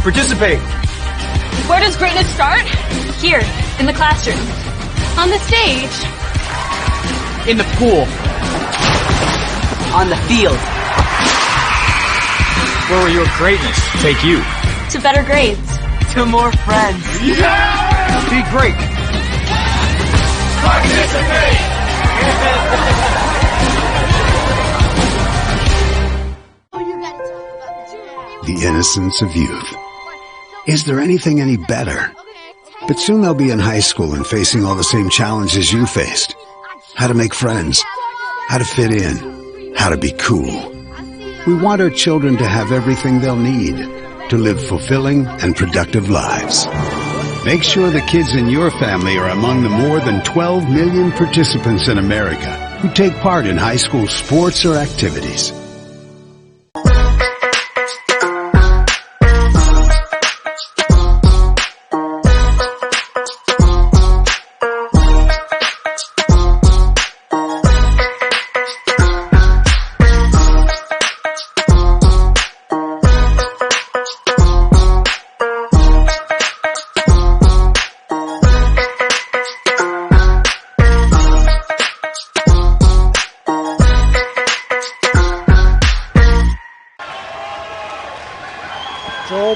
Participate. Where does greatness start? Here, in the classroom. On the stage. In the pool. On the field. Where will your greatness take you? To better grades. To more friends. Yeah! Be great. Participate! The innocence of youth. Is there anything any better? But soon they'll be in high school and facing all the same challenges you faced. How to make friends, how to fit in, how to be cool. We want our children to have everything they'll need to live fulfilling and productive lives. Make sure the kids in your family are among the more than 12 million participants in America who take part in high school sports or activities.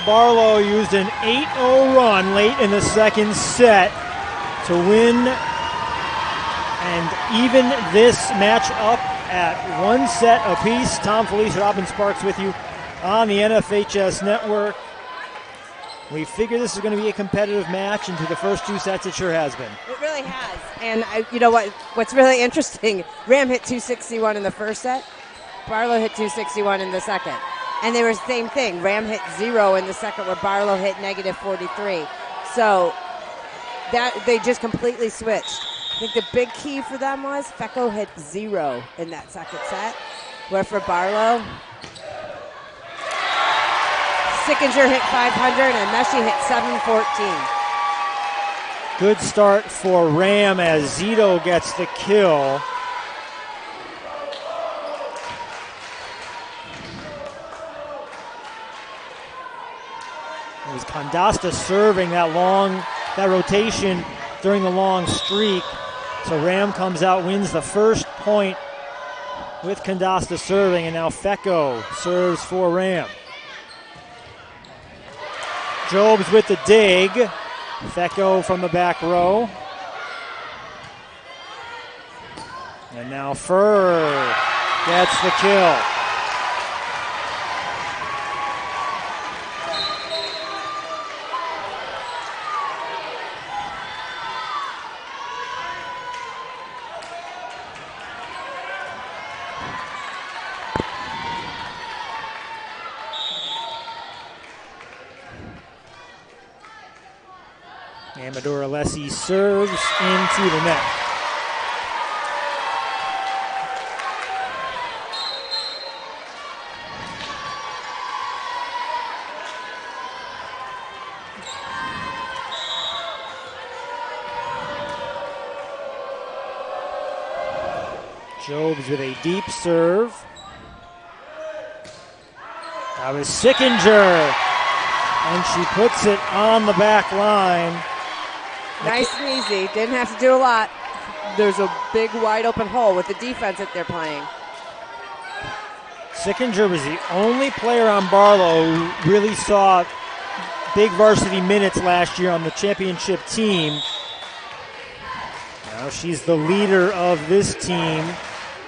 Barlow used an 8-0 run late in the second set to win and even this match up at 1 set apiece. Tom Felice, Robin Sparks with you on the NFHS Network. We figure this is going to be a competitive match, and through the first 2 sets it sure has been. It really has. And you know what's really interesting, Ram hit 261 in the first set, Barlow hit 261 in the second. And they were the same thing. Ram hit 0 in the second where Barlow hit -43. So that they just completely switched. I think the big key for them was Fecko hit 0 in that second set, where for Barlow, Sickinger hit 500 and Meshi hit 714. Good start for Ram as Zito gets the kill. It was Condasta serving that rotation during the long streak. So Ram comes out, wins the first point with Condasta serving, and now Fecko serves for Ram. Jobs with the dig. Fecko from the back row. And now Furr gets the kill. Amador Alessi serves into the net. Jobs with a deep serve. That was Sickinger, and she puts it on the back line. Nice and easy. Didn't have to do a lot. There's a big wide open hole with the defense that they're playing. Sickinger was the only player on Barlow who really saw big varsity minutes last year on the championship team. Now she's the leader of this team.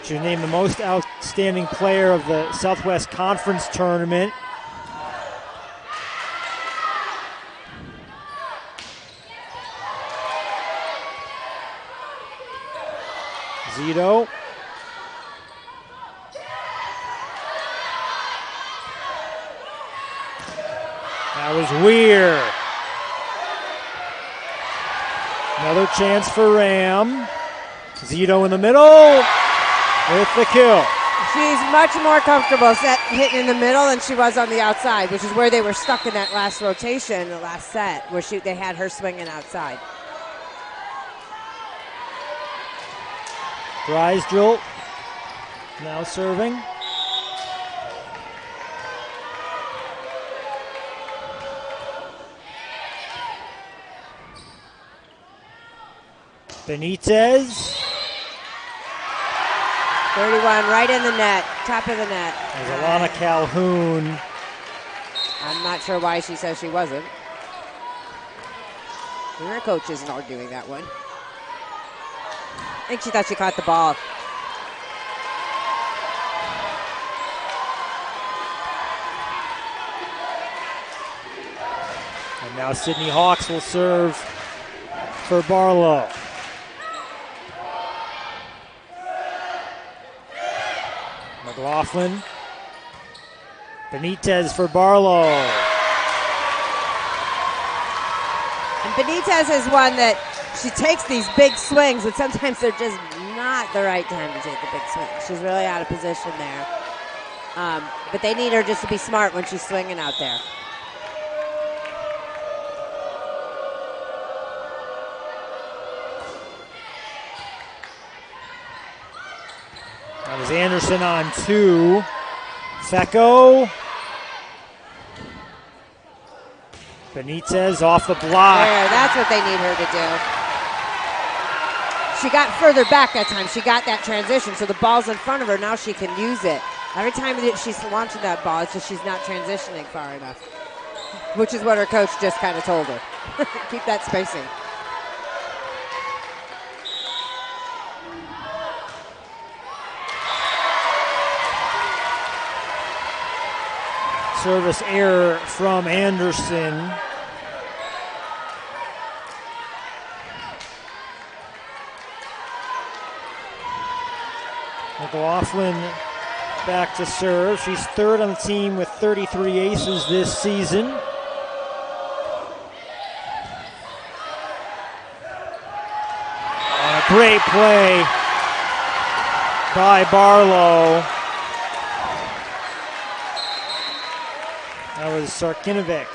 She was named the most outstanding player of the Southwest Conference tournament. Zito. That was Weir. Another chance for Ram. Zito in the middle with the kill. She's much more comfortable hitting in the middle than she was on the outside, which is where they were stuck in that last rotation, the last set, where they had her swinging outside. Dreisdrill now serving. Benitez. 31 right in the net, top of the net. There's Alana Calhoun. I'm not sure why she says she wasn't. Her coach isn't arguing that one. I think she thought she caught the ball. And now Sydney Hawks will serve for Barlow. McLaughlin. Benitez for Barlow. And Benitez is one that she takes these big swings, but sometimes they're just not the right time to take the big swing. She's really out of position there. But they need her just to be smart when she's swinging out there. That was Anderson on 2. Fecko. Benitez off the block. There, that's what they need her to do. She got further back that time. She got that transition, so the ball's in front of her. Now she can use it. Every time that she's launching that ball, it's just she's not transitioning far enough, which is what her coach just kind of told her. Keep that spacing. Service error from Anderson. McLaughlin back to serve. She's third on the team with 33 aces this season. And a great play by Barlow. That was Sarkinovic.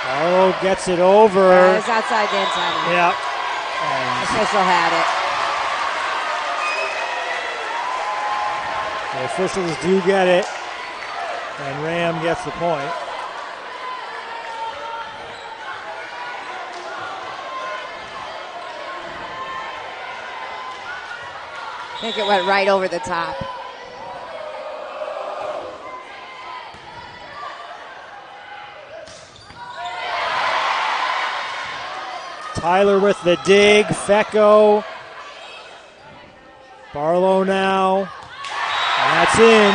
Barlow gets it over. It's outside the inside. Yep. Official had it. The officials do get it. And Ram gets the point. I think it went right over the top. Tyler with the dig. Fecko. Barlow now. And that's in.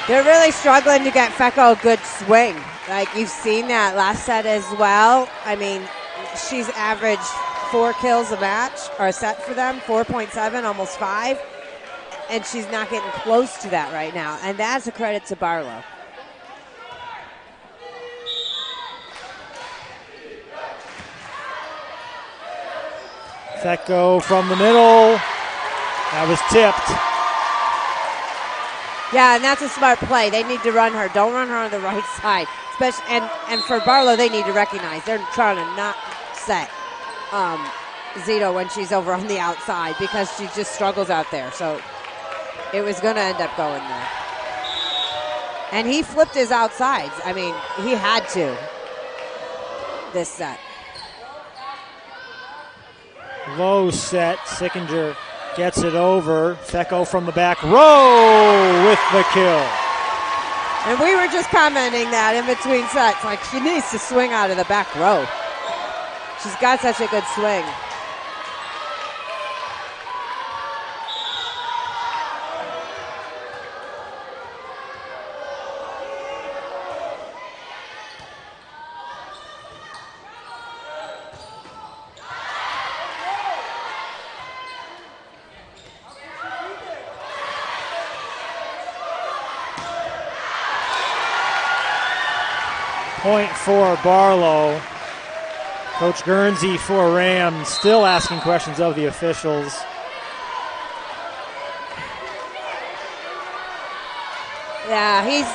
They're really struggling to get Fecko a good swing. Like, you've seen that last set as well. I mean, she's averaged 4 kills a match, or a set for them, 4.7, almost 5. And she's not getting close to that right now. And that's a credit to Barlow. Fecko from the middle. That was tipped. Yeah, and that's a smart play. They need to run her. Don't run her on the right side. Especially, and for Barlow, they need to recognize they're trying to not set Zito when she's over on the outside because she just struggles out there. So it was going to end up going there. And he flipped his outsides. I mean, he had to this set. Low set. Sickinger gets it over. Fecko from the back row with the kill. And we were just commenting that in between sets. Like, she needs to swing out of the back row. She's got such a good swing. Point for Barlow. Coach Guernsey for Ram still asking questions of the officials. Yeah, he's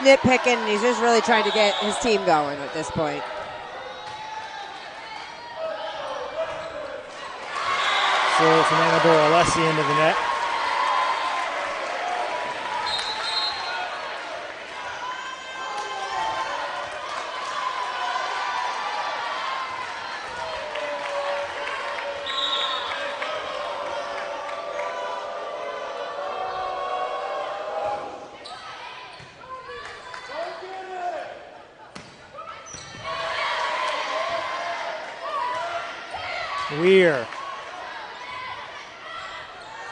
nitpicking, and he's just really trying to get his team going at this point. So Fernando Borolesi into the net. Weir.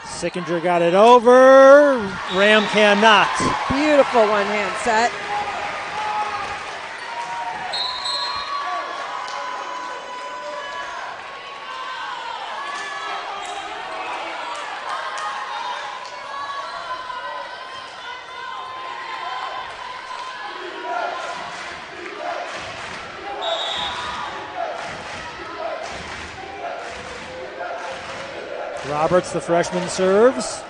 Sickinger got it over. Ram cannot. Beautiful one-hand set. Roberts, the freshman, serves.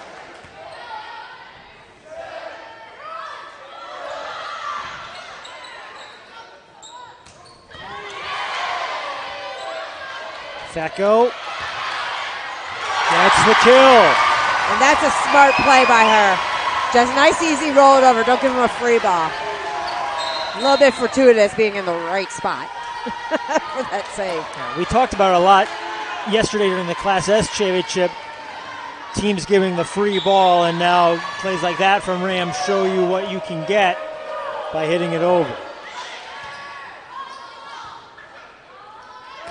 Fecko gets the kill. And that's a smart play by her. Just nice, easy roll it over. Don't give him a free ball. A little bit fortuitous being in the right spot for that save. Yeah, we talked about it a lot yesterday during the Class S championship. Teams giving the free ball, and now plays like that from Ram show you what you can get by hitting it over.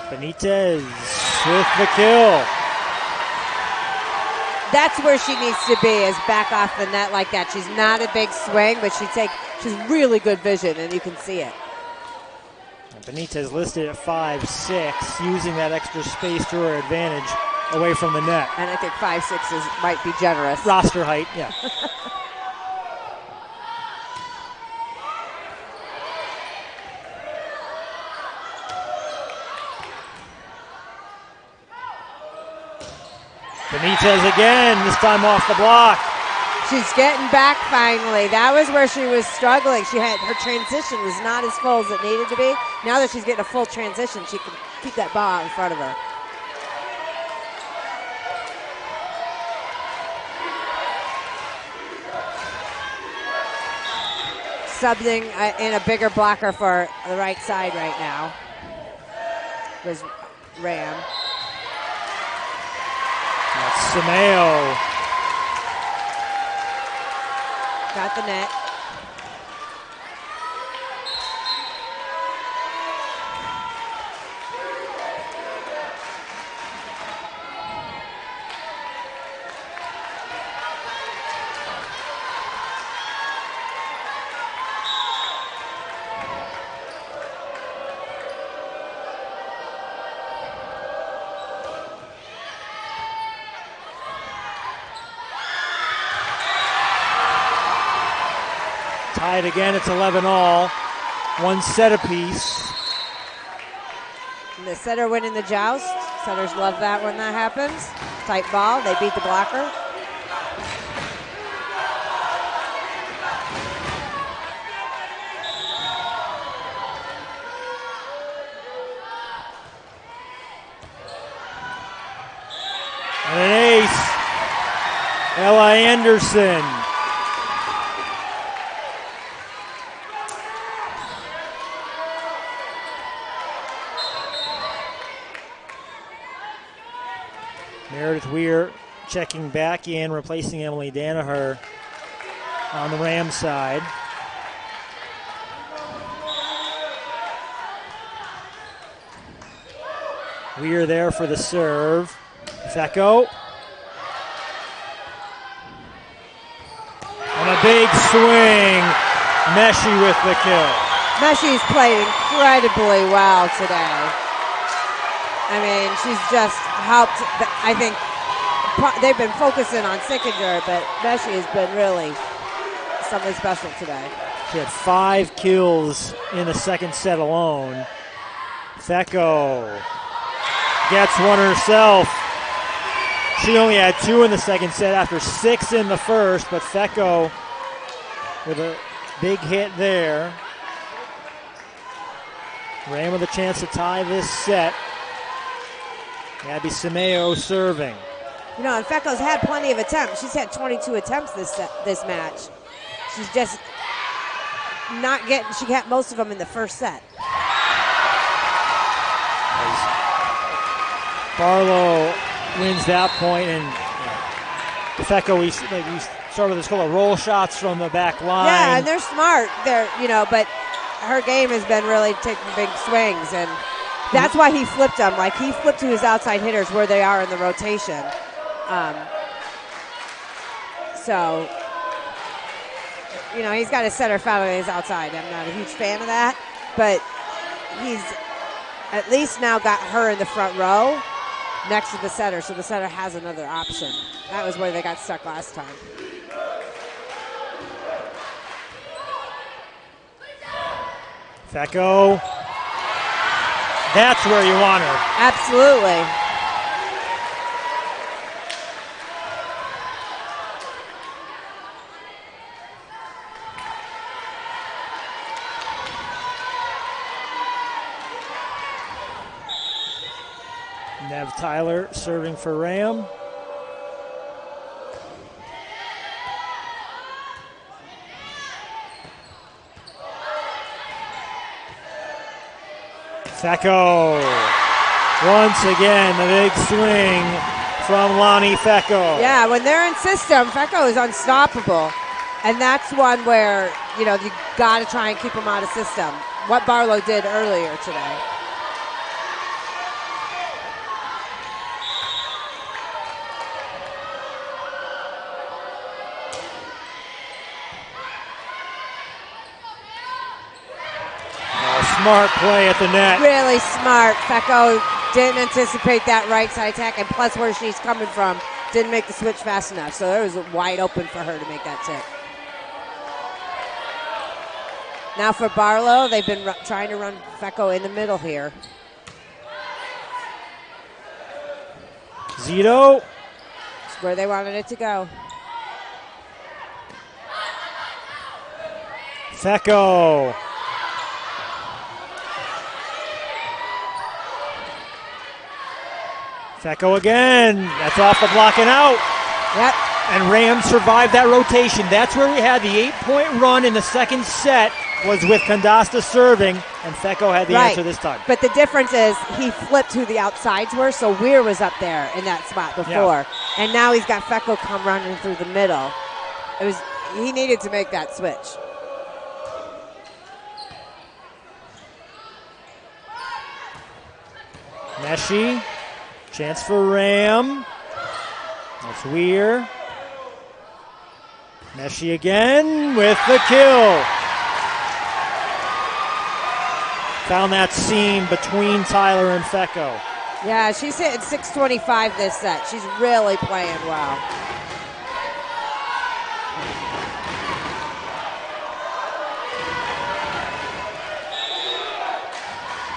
Benitez with the kill. That's where she needs to be, is back off the net like that. She's not a big swing, but she's really good vision, and you can see it. Benitez listed at 5'6", using that extra space to her advantage away from the net. And I think 5'6" might be generous. Roster height, yeah. Benitez again, this time off the block. She's getting back finally. That was where she was struggling. Her transition was not as full as it needed to be. Now that she's getting a full transition, she can keep that ball out in front of her. Subbing in a bigger blocker for the right side right now was Ram. That's Simeo. Got the net. Tied again, it's 11-all. One set apiece. And the setter winning the joust. Setters love that when that happens. Tight ball, they beat the blocker. And an ace. Ella Anderson. Meredith Weir checking back in, replacing Emily Danaher on the Rams side. Weir there for the serve. Fecko. And a big swing. Meshi with the kill. Meshi's played incredibly well today. I mean, she's just helped. I think they've been focusing on Sickinger, but Meshi has been really something special today. She had 5 kills in the second set alone. Fecko gets one herself. She only had 2 in the second set after 6 in the first, but Fecko with a big hit there. Ram with a chance to tie this set. Abby Simeo serving. You know, and Fecco's had plenty of attempts. She's had 22 attempts this match. She's just not getting, she got most of them in the first set. Barlow wins that point, and Fecco, we started this call of roll shots from the back line. Yeah, and they're smart. But her game has been really taking big swings, and that's why he flipped them. Like, he flipped to his outside hitters where they are in the rotation. So, he's got his center foul on his outside. I'm not a huge fan of that, but he's at least now got her in the front row next to the setter, so the setter has another option. That was where they got stuck last time. Fecco. That's where you want her. Absolutely. Nev Tyler serving for Ram. Fecco. Once again, the big swing from Lonnie Fecco. Yeah, when they're in system, Fecco is unstoppable. And that's one where, you got to try and keep them out of system. What Barlow did earlier today. Smart play at the net. Really smart. Fecco didn't anticipate that right side attack, and plus where she's coming from, didn't make the switch fast enough. So it was wide open for her to make that tip. Now for Barlow, they've been trying to run Fecco in the middle here. Zito. It's where they wanted it to go. Fecco. Fecco again. That's off the block and out. Yep. And Ram survived that rotation. That's where we had the 8-point run in the second set, was with Condasta serving, and Fecco had the answer this time. But the difference is he flipped who the outsides were, so Weir was up there in that spot before. Yeah. And now he's got Fecco come running through the middle. He needed to make that switch. Meshi. Chance for Ram. That's Weir. Meshi again with the kill. Found that seam between Tyler and Fecco. Yeah, she's hitting 625 this set. She's really playing well.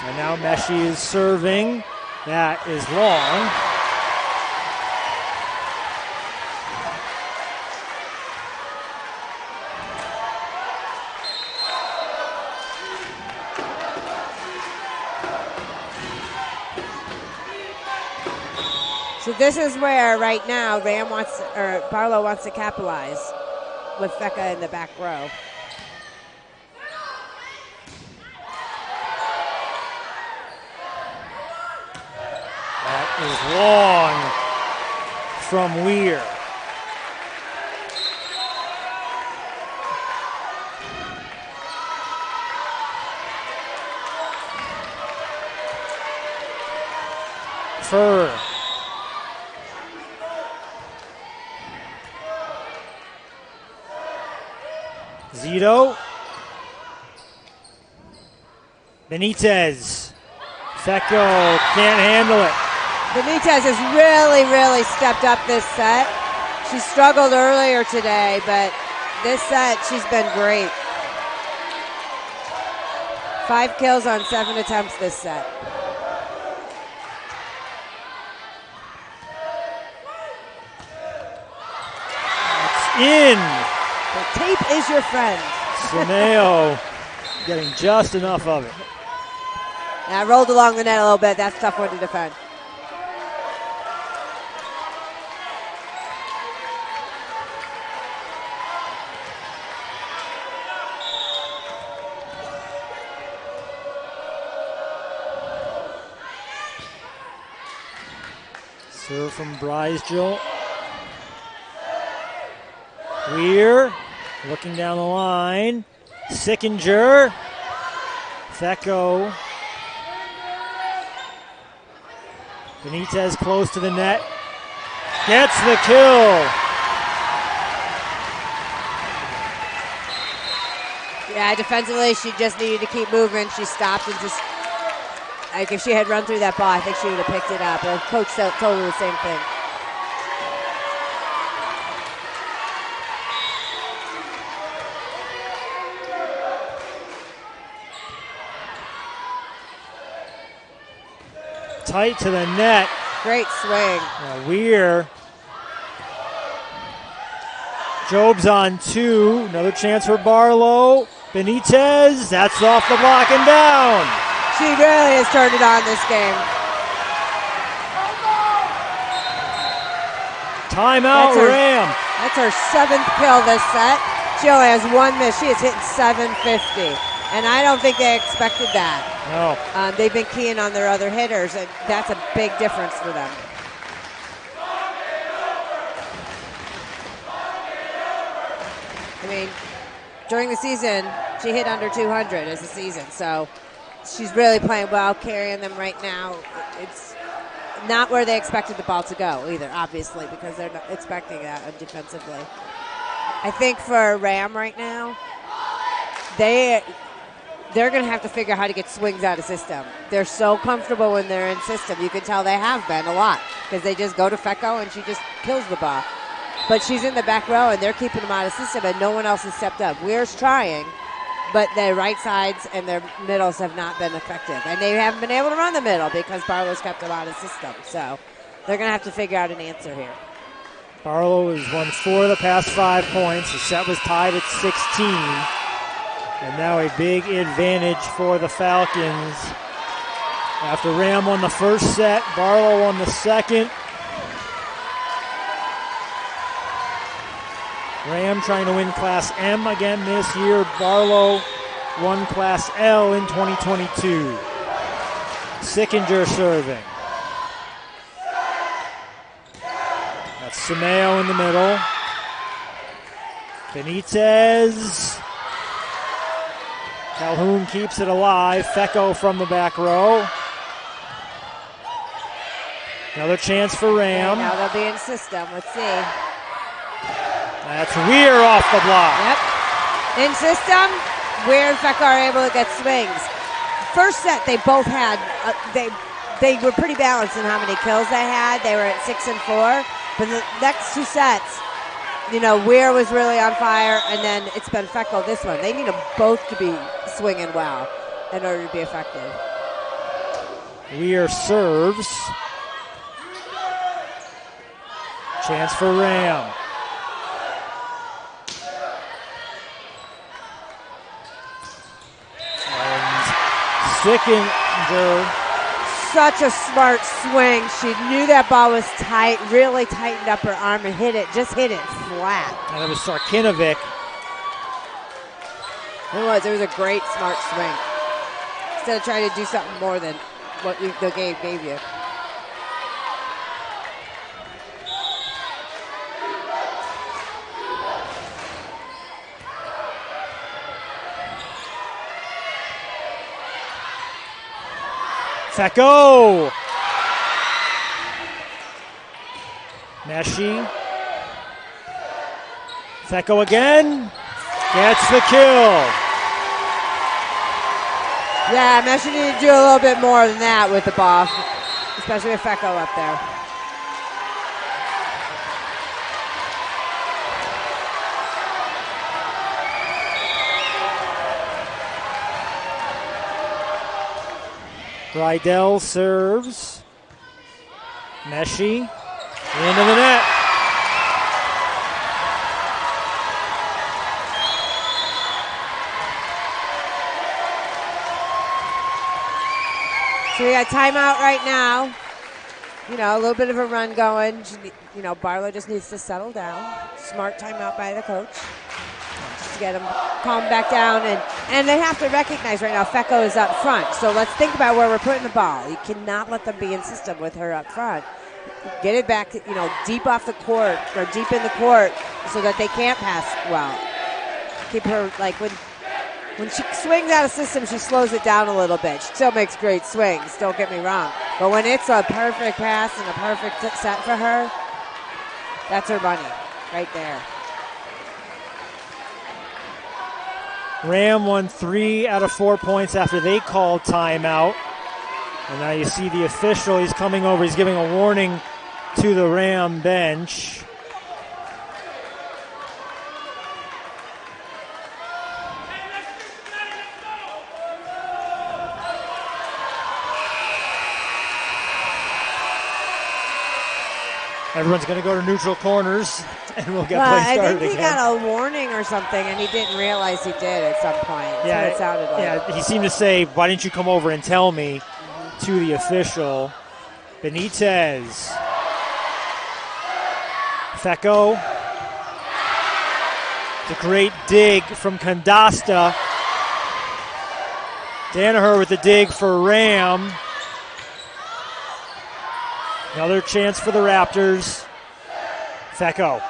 And now Meshi is serving. That is long. So this is where right now Barlow wants to capitalize with Fecca in the back row. Is long from Weir. Fur. Zito. Benitez. Fecco can't handle it. Benitez has really, really stepped up this set. She struggled earlier today, but this set, she's been great. 5 kills on 7 attempts this set. It's in. The tape is your friend. Simeo getting just enough of it. Now rolled along the net a little bit. That's a tough one to defend. Serve from Breisgel. Weir looking down the line. Sickinger. Fecko. Benitez close to the net. Gets the kill. Yeah, defensively, she just needed to keep moving. She stopped and just, like, if she had run through that ball, I think she would have picked it up. And coach told her the same thing. Tight to the net. Great swing. Weir. Job's on two. Another chance for Barlow. Benitez. That's off the block and down. She really has turned it on this game. Timeout, Ram. That's her 7th kill this set. She only has 1 miss. She has hit 750. And I don't think they expected that. No. They've been keying on their other hitters, and that's a big difference for them. I mean, during the season, she hit under 200 as a season, so she's really playing well, carrying them right now. It's not where they expected the ball to go either, obviously, because they're not expecting that defensively. I think for Ram right now, they're going to have to figure out how to get swings out of system. They're so comfortable when they're in system. You can tell they have been a lot because they just go to Fecko and she just kills the ball. But she's in the back row and they're keeping them out of system and no one else has stepped up. Weir's trying, but their right sides and their middles have not been effective. And they haven't been able to run the middle because Barlow's kept them out of system. So they're going to have to figure out an answer here. Barlow has won 4 of the past 5 points. The set was tied at 16. And now a big advantage for the Falcons. After Ram won the first set, Barlow won the second. Ram trying to win Class M again this year. Barlow won Class L in 2022. Sickinger serving. That's Simeo in the middle. Benitez. Calhoun keeps it alive. Fecko from the back row. Another chance for Ram. Now they'll be in system. Let's see. That's Weir off the block. Yep. In system, Weir and Fecko are able to get swings. First set, they both had, they were pretty balanced in how many kills they had. They were at 6 and 4. But the next 2 sets, you know, Weir was really on fire, and then it's been Fecko this one. They need them both to be swinging well in order to be effective. Weir serves. Chance for Ram. And Sickinger. Such a smart swing. She knew that ball was tight, really tightened up her arm and hit it, just hit it flat. And it was Sarkinovic. It was a great, smart swing. Instead of trying to do something more than what the game gave you. Fecko. Meshi. Fecko again. Gets the kill. Yeah, Meshi needed to do a little bit more than that with the ball, especially with Fecko up there. Rydell serves. Meshi into the net. So we got timeout right now. You know, a little bit of a run going. You know, Barlow just needs to settle down. Smart timeout by the coach. Just to get him calmed back down. And they have to recognize right now Fecco is up front. So let's think about where we're putting the ball. You cannot let them be insistent with her up front. Get it back, you know, deep off the court or deep in the court so that they can't pass well. Keep her, like, when she swings out of system, she slows it down a little bit. She still makes great swings, don't get me wrong. But when it's a perfect pass and a perfect set for her, that's her money right there. Ram won 3 out of 4 points after they called timeout. And now you see the official, he's coming over, he's giving a warning to the Ram bench. Everyone's going to go to neutral corners, and we'll get play started again. I think he got a warning or something, and he didn't realize he did at some point. That's what it sounded like. Yeah, he seemed to say, why didn't you come over and tell me, to the official. Benitez. Fecco. It's a great dig from Condasta. Danaher with the dig for Ram. Another chance for the Raptors. Fecco.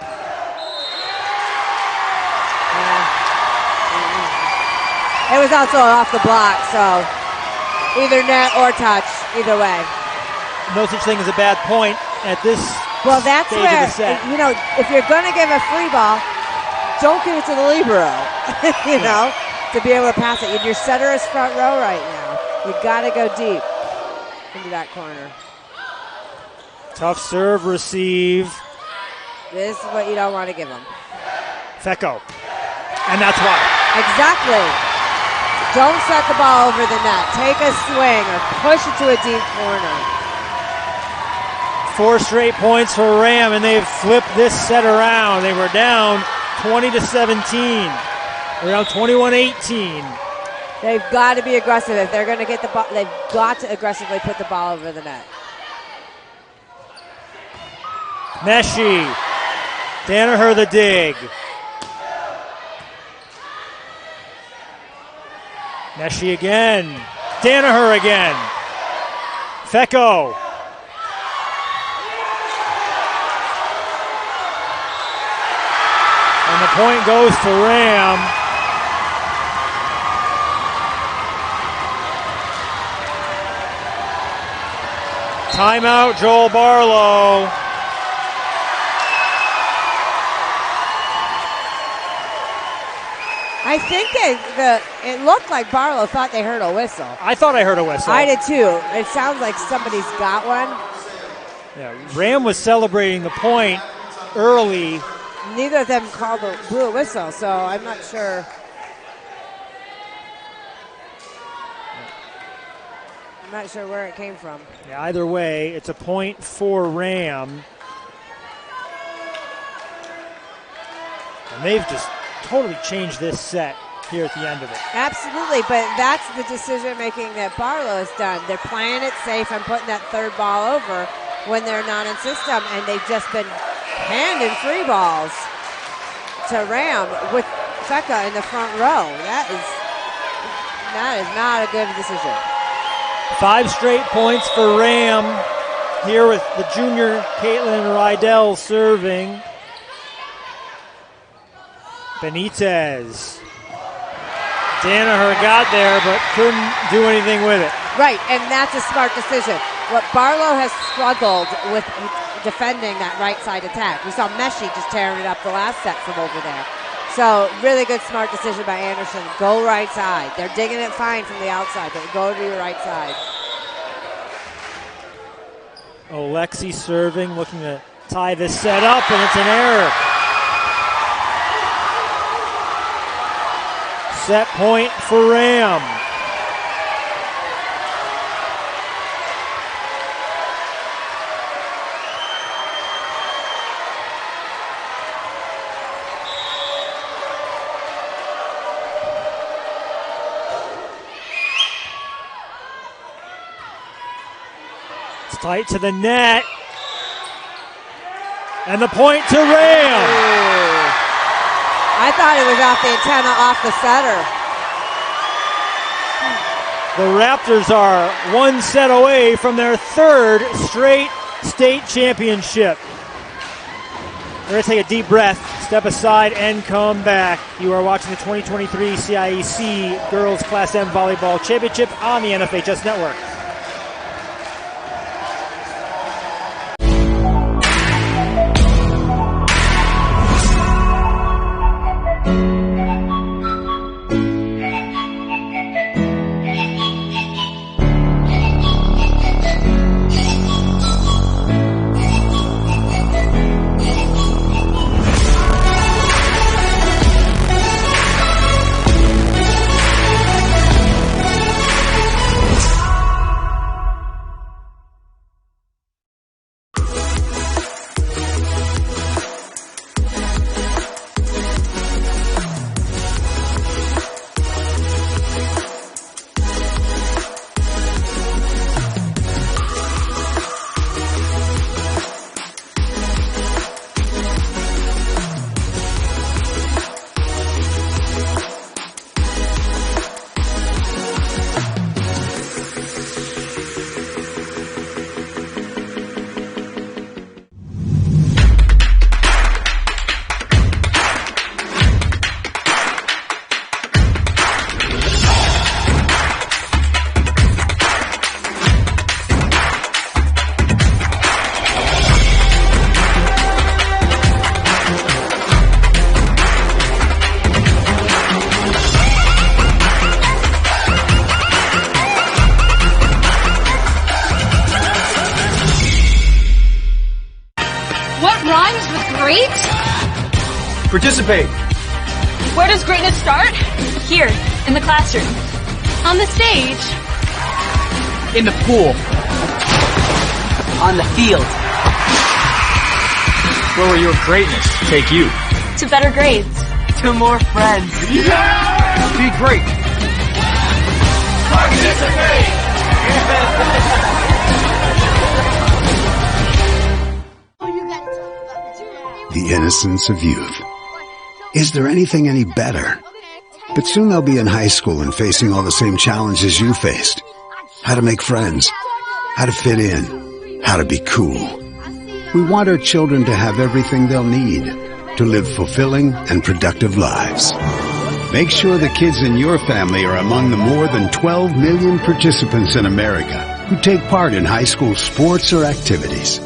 It was also off the block, so either net or touch, either way. No such thing as a bad point at this that's stage where, of the set. you know, if you're going to give a free ball, don't give it to the libero, you know, to be able to pass it. Your setter is front row right now. You got to go deep into that corner. Tough serve receive. This is what you don't want to give them. Fecco. And that's why. Exactly. Don't set the ball over the net. Take a swing or push it to a deep corner. 4 straight points for Ram, and they've flipped this set around. They were down 20-17. They're down 21-18. They've got to be aggressive. If they're going to get the ball, they've got to aggressively put the ball over the net. Meshi. Danaher the dig. Meshi again. Danaher again. Fecco. And the point goes to Ram. Timeout, Joel Barlow. I think that it looked like Barlow thought they heard a whistle. I thought I heard a whistle. I did too. It sounds like somebody's got one. Yeah, Ram was celebrating the point early. Neither of them blew a whistle, so I'm not sure. I'm not sure where it came from. Yeah, either way, it's a point for Ram. And they've just totally changed this set here at the end of it. Absolutely, but that's the decision making that Barlow has done. They're playing it safe and putting that third ball over when they're not in system, and they've just been handing free balls to Ram with Fecca in the front row. That is not a good decision. 5 straight points for Ram here with the junior Caitlin Rydell serving. Benitez. Danaher got there but couldn't do anything with it. Right, and that's a smart decision. What Barlow has struggled with defending that right side attack. We saw Meshi just tearing it up the last set from over there. So really good smart decision by Anderson. Go right side. They're digging it fine from the outside, but go to your right side. Alexi serving, looking to tie this set up, and it's an error. Set point for Ram. Tight to the net. And the point to Ram. I thought it was off the antenna, off the setter. The Raptors are one set away from their third straight state championship. They're going to take a deep breath, step aside, and come back. You are watching the 2023 CIEC Girls Class M Volleyball Championship on the NFHS Network. Participate. Where does greatness start? Here, in the classroom. On the stage. In the pool. On the field. Where will your greatness take you? To better grades. To more friends. Yeah! Be great. Participate! The innocence of youth. Is there anything any better? But soon they'll be in high school and facing all the same challenges you faced. How to make friends, how to fit in, how to be cool. We want our children to have everything they'll need to live fulfilling and productive lives. Make sure the kids in your family are among the more than 12 million participants in America who take part in high school sports or activities.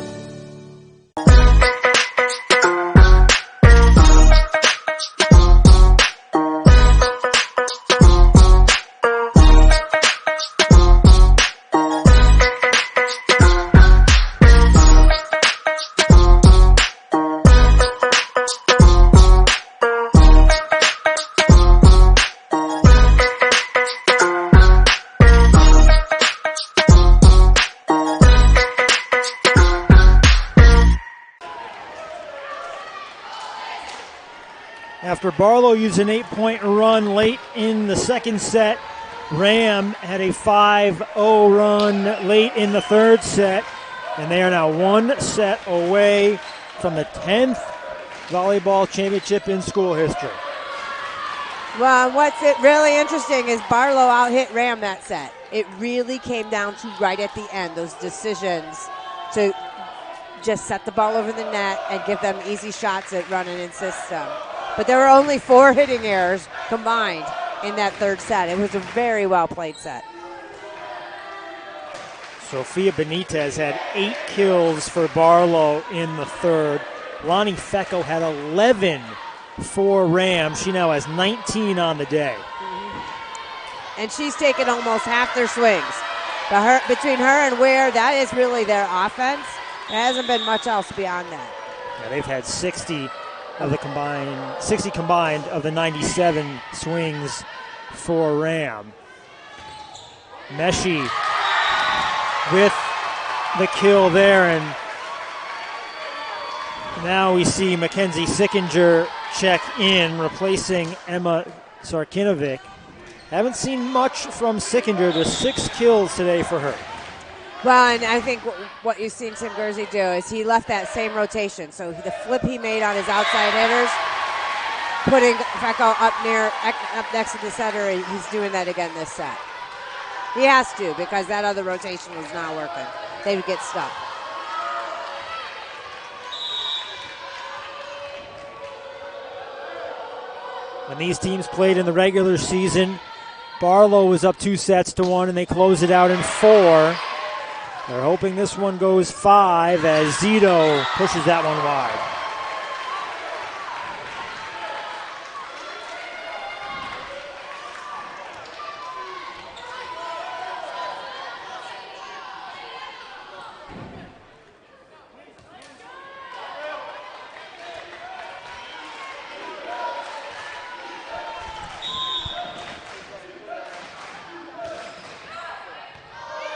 After Barlow used an 8-point run late in the second set, Ram had a 5-0 run late in the third set, and they are now one set away from the 10th volleyball championship in school history. Well, what's really interesting is Barlow out-hit Ram that set. It really came down to right at the end, those decisions to just set the ball over the net and give them easy shots at running in system. But there were only 4 hitting errors combined in that third set. It was a very well-played set. Sofia Benitez had 8 kills for Barlow in the third. Lonnie Fecco had 11 for Ram. She now has 19 on the day. And she's taken almost half their swings. Between her and Ware, that is really their offense. There hasn't been much else beyond that. Yeah, they've had 60 combined of the 97 swings for Ram. Meshi with the kill there, and now we see Mackenzie Sickinger check in, replacing Emma Sarkinovic. Haven't seen much from Sickinger, just 6 kills today for her. Well, and I think what you've seen Tim Guernsey do is he left that same rotation. So the flip he made on his outside hitters, putting Fecko up next to the center, he's doing that again this set. He has to, because that other rotation was not working. They would get stuck. When these teams played in the regular season, Barlow was up 2-1, and they close it out in 4. They're hoping this one goes 5 as Zito pushes that one wide.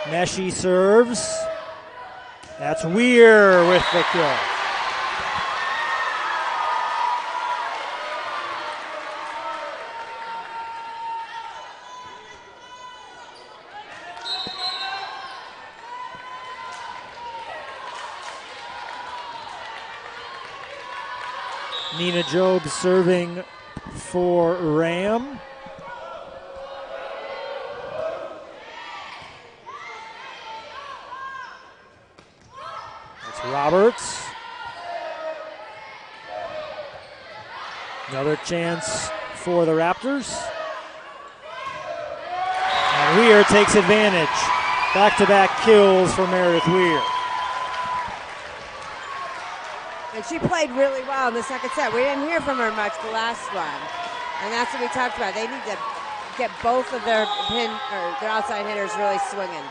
Meshi serves. That's Weir with the kill. Nina Job serving for Ram. Roberts. Another chance for the Raptors. And Weir takes advantage. Back-to-back kills for Meredith Weir. And she played really well in the second set. We didn't hear from her much the last one. And that's what we talked about. They need to get both of their their outside hitters really swinging.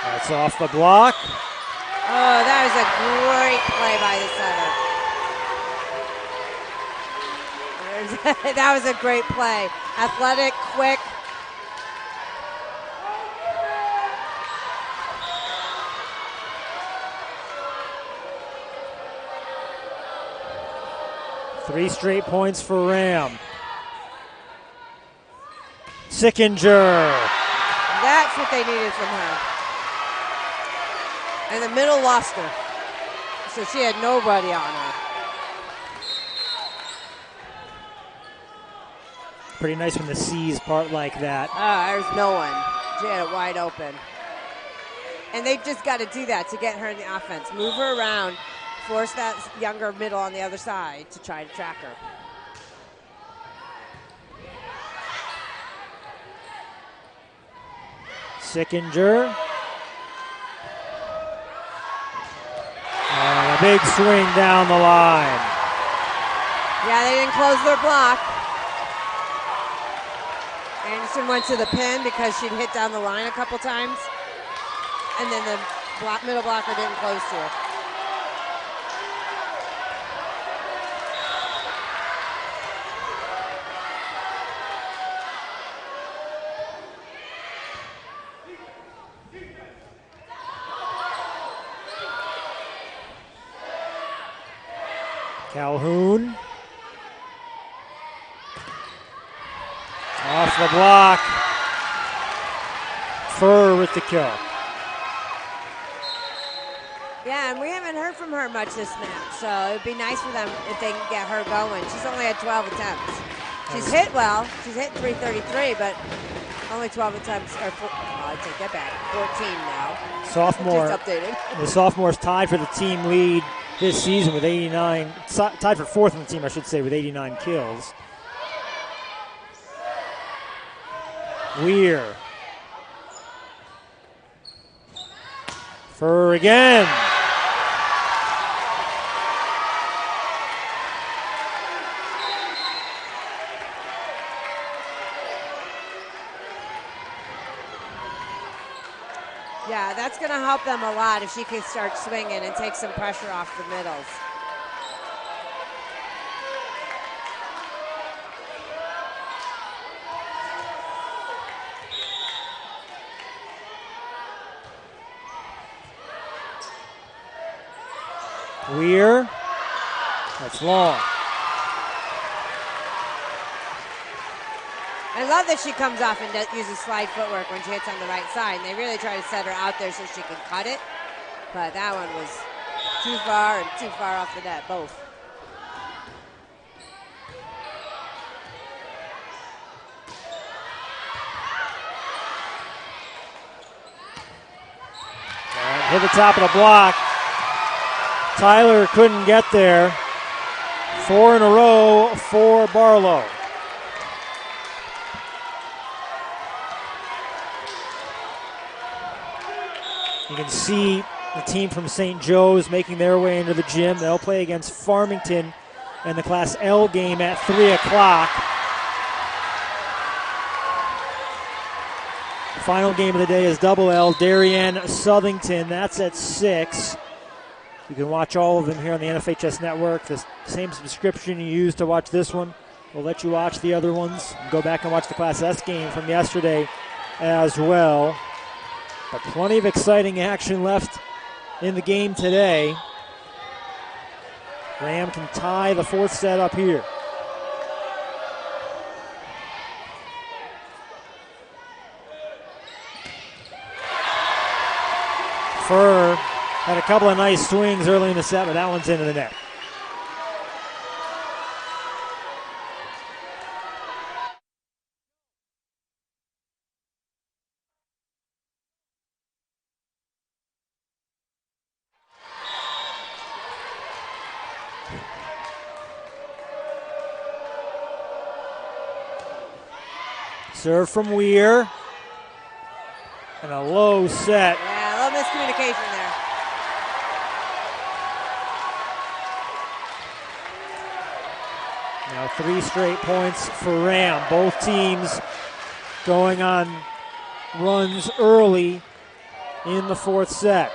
That's off the block. Oh, that was a great play by the center. That was a great play. Athletic, quick. Three straight points for Ram. Sickinger. That's what they needed from her. And the middle lost her. So she had nobody on her. Pretty nice when the C's part like that. There's no one. She had it wide open. And they've just got to do that to get her in the offense. Move her around. Force that younger middle on the other side to try to track her. Sickinger. And a big swing down the line. Yeah, they didn't close their block. Anderson went to the pin because she'd hit down the line a couple times. And then the middle blocker didn't close to her. Calhoun. Off the block. Furr with the kill. Yeah, and we haven't heard from her much this match, so it would be nice for them if they can get her going. She's only had 12 attempts. She's hit well. She's hit 333, but only 12 attempts. I take that back. 14 now. Sophomore. Just updated. The sophomore's tied for the team lead this season with 89. Tied for fourth on the team, I should say, with 89 kills. Weir. Furr again. Yeah, that's going to help them a lot if she can start swinging and take some pressure off the middles. Weir. That's long. I love that she comes off and uses slide footwork when she hits on the right side. And they really try to set her out there so she can cut it. But that one was too far and too far off the net, both. Hit the top of the block. Tyler couldn't get there. 4 in a row for Barlow. You can see the team from St. Joe's making their way into the gym. They'll play against Farmington in the Class L game at 3 o'clock. The final game of the day is double L, Darien Southington. That's at 6. You can watch all of them here on the NFHS Network. The same subscription you used to watch this one will let you watch the other ones. Go back and watch the Class S game from yesterday as well. But plenty of exciting action left in the game today. Ram can tie the 4th set up here. Furr had a couple of nice swings early in the set, but that one's into the net. Serve from Weir. And a low set. Yeah, a little miscommunication there. Now 3 straight points for Ram. Both teams going on runs early in the 4th set.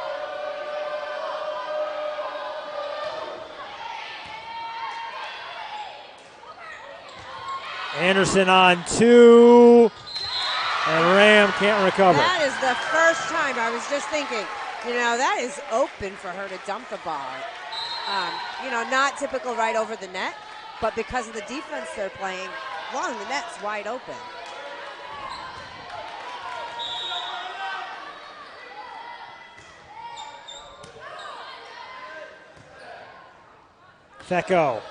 Anderson on 2. And Ram can't recover. That is the first time I was just thinking, that is open for her to dump the ball. Not typical right over the net, but because of the defense they're playing, long the net's wide open. Fecko.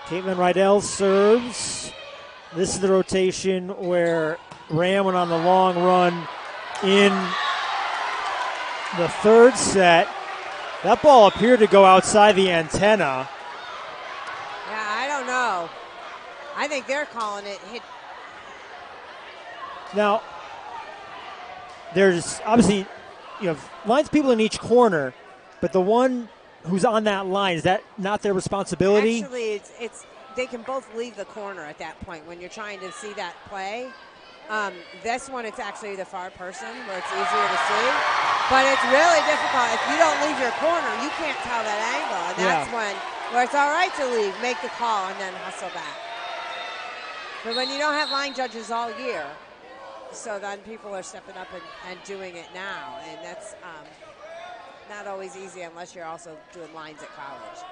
Caitlin Rydell serves. This is the rotation where Ram went on the long run in the 3rd set. That ball appeared to go outside the antenna. Yeah, I don't know. I think they're calling it hit. Now, there's obviously, lines people in each corner, but the one who's on that line, is that not their responsibility? Actually, it's they can both leave the corner at that point when you're trying to see that play. This one, it's actually the far person where it's easier to see. But it's really difficult. If you don't leave your corner, you can't tell that angle. And that's when where it's all right to leave, make the call, and then hustle back. But when you don't have line judges all year, so then people are stepping up and doing it now. And that's not always easy unless you're also doing lines at college.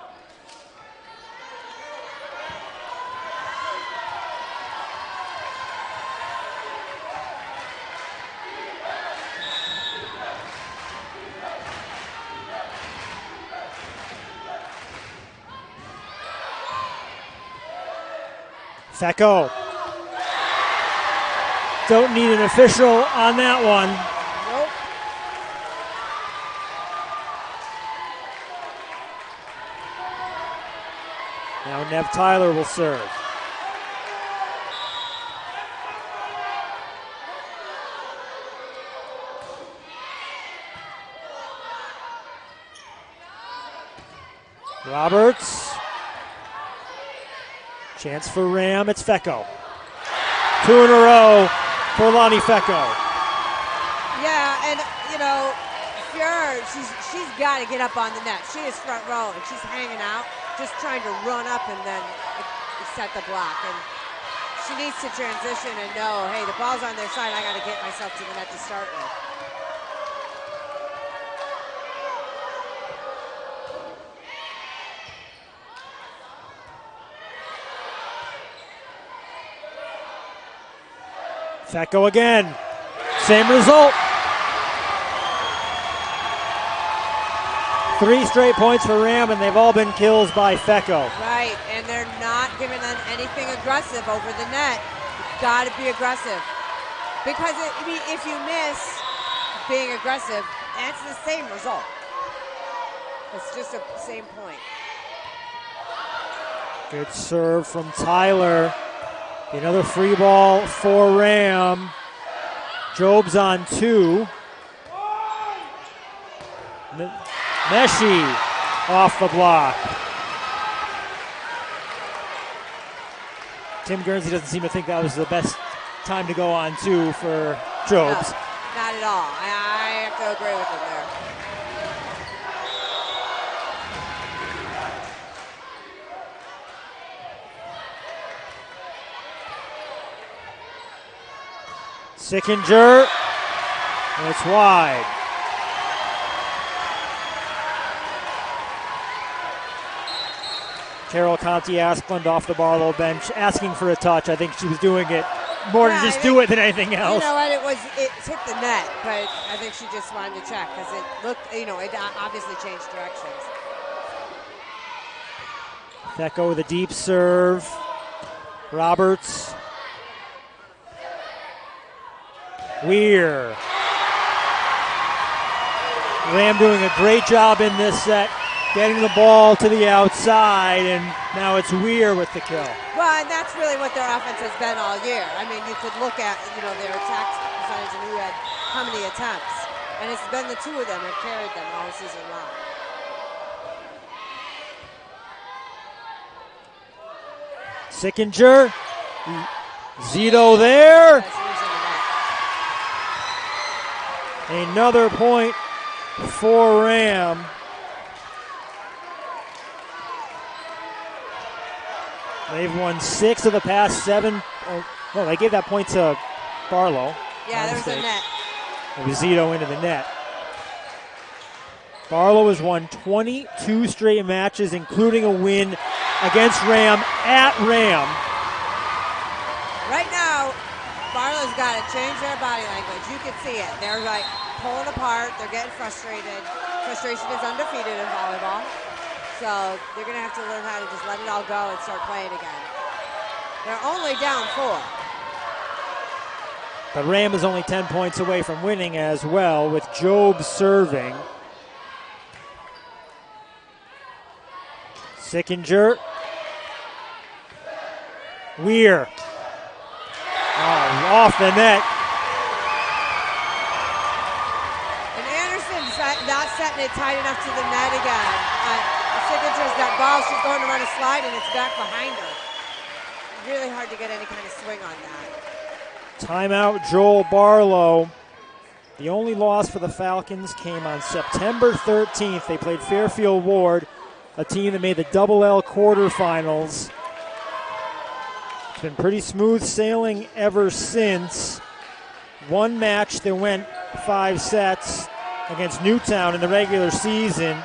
Fecko. Don't need an official on that one. Nope. Now Nev Tyler will serve. Roberts. Chance for Ram. It's Fecko. 2 in a row for Lonnie Fecko. Yeah, and Fuhrer, she's got to get up on the net. She is front row, and she's hanging out, just trying to run up and then set the block. And she needs to transition and know, hey, the ball's on their side. I got to get myself to the net to start with. Fecko again. Same result. 3 straight points for Ram, and they've all been kills by Fecko. Right, and they're not giving them anything aggressive over the net. You've got to be aggressive. Because if you miss being aggressive, that's the same result. It's just the same point. Good serve from Tyler. Another free ball for Ram. Job's on 2. Meshi off the block. Tim Guernsey doesn't seem to think that was the best time to go on 2 for Jobs. No, not at all. I have to agree with him there. Sickinger, and it's wide. Carol Conti-Asplund off the Barlow bench, asking for a touch. I think she was doing it more to just do it than anything else. You know what? It hit the net, but I think she just wanted to check because it looked, it obviously changed directions. Fecko with a deep serve. Roberts. Weir. Ram doing a great job in this set, getting the ball to the outside, and now it's Weir with the kill. Well, and that's really what their offense has been all year. I mean, you could look at, their attack percentage and who had how many attempts, and it's been the 2 of them have carried them all season long. Sickinger. Zito there. Another point for Ram. They've won 6 of the past 7. No, they gave that point to Barlow. Yeah, there was a net. It was Zito into the net. Barlow has won 22 straight matches, including a win against Ram at Ram. Right now, Barlow's got to change their body language. You can see it. They're like pulling apart. They're getting frustrated. Frustration is undefeated in volleyball. So they're going to have to learn how to just let it all go and start playing again. They're only down 4. But Ram is only 10 points away from winning as well, with Job serving. Sickinger. Weir. Oh, off the net. And Anderson's not setting it tight enough to the net again. Sickinger's got ball. She's going to run a slide, and it's back behind her. Really hard to get any kind of swing on that. Timeout, Joel Barlow. The only loss for the Falcons came on September 13th. They played Fairfield Ward, a team that made the Double L quarterfinals. It's been pretty smooth sailing ever since. One match that went 5 sets against Newtown in the regular season.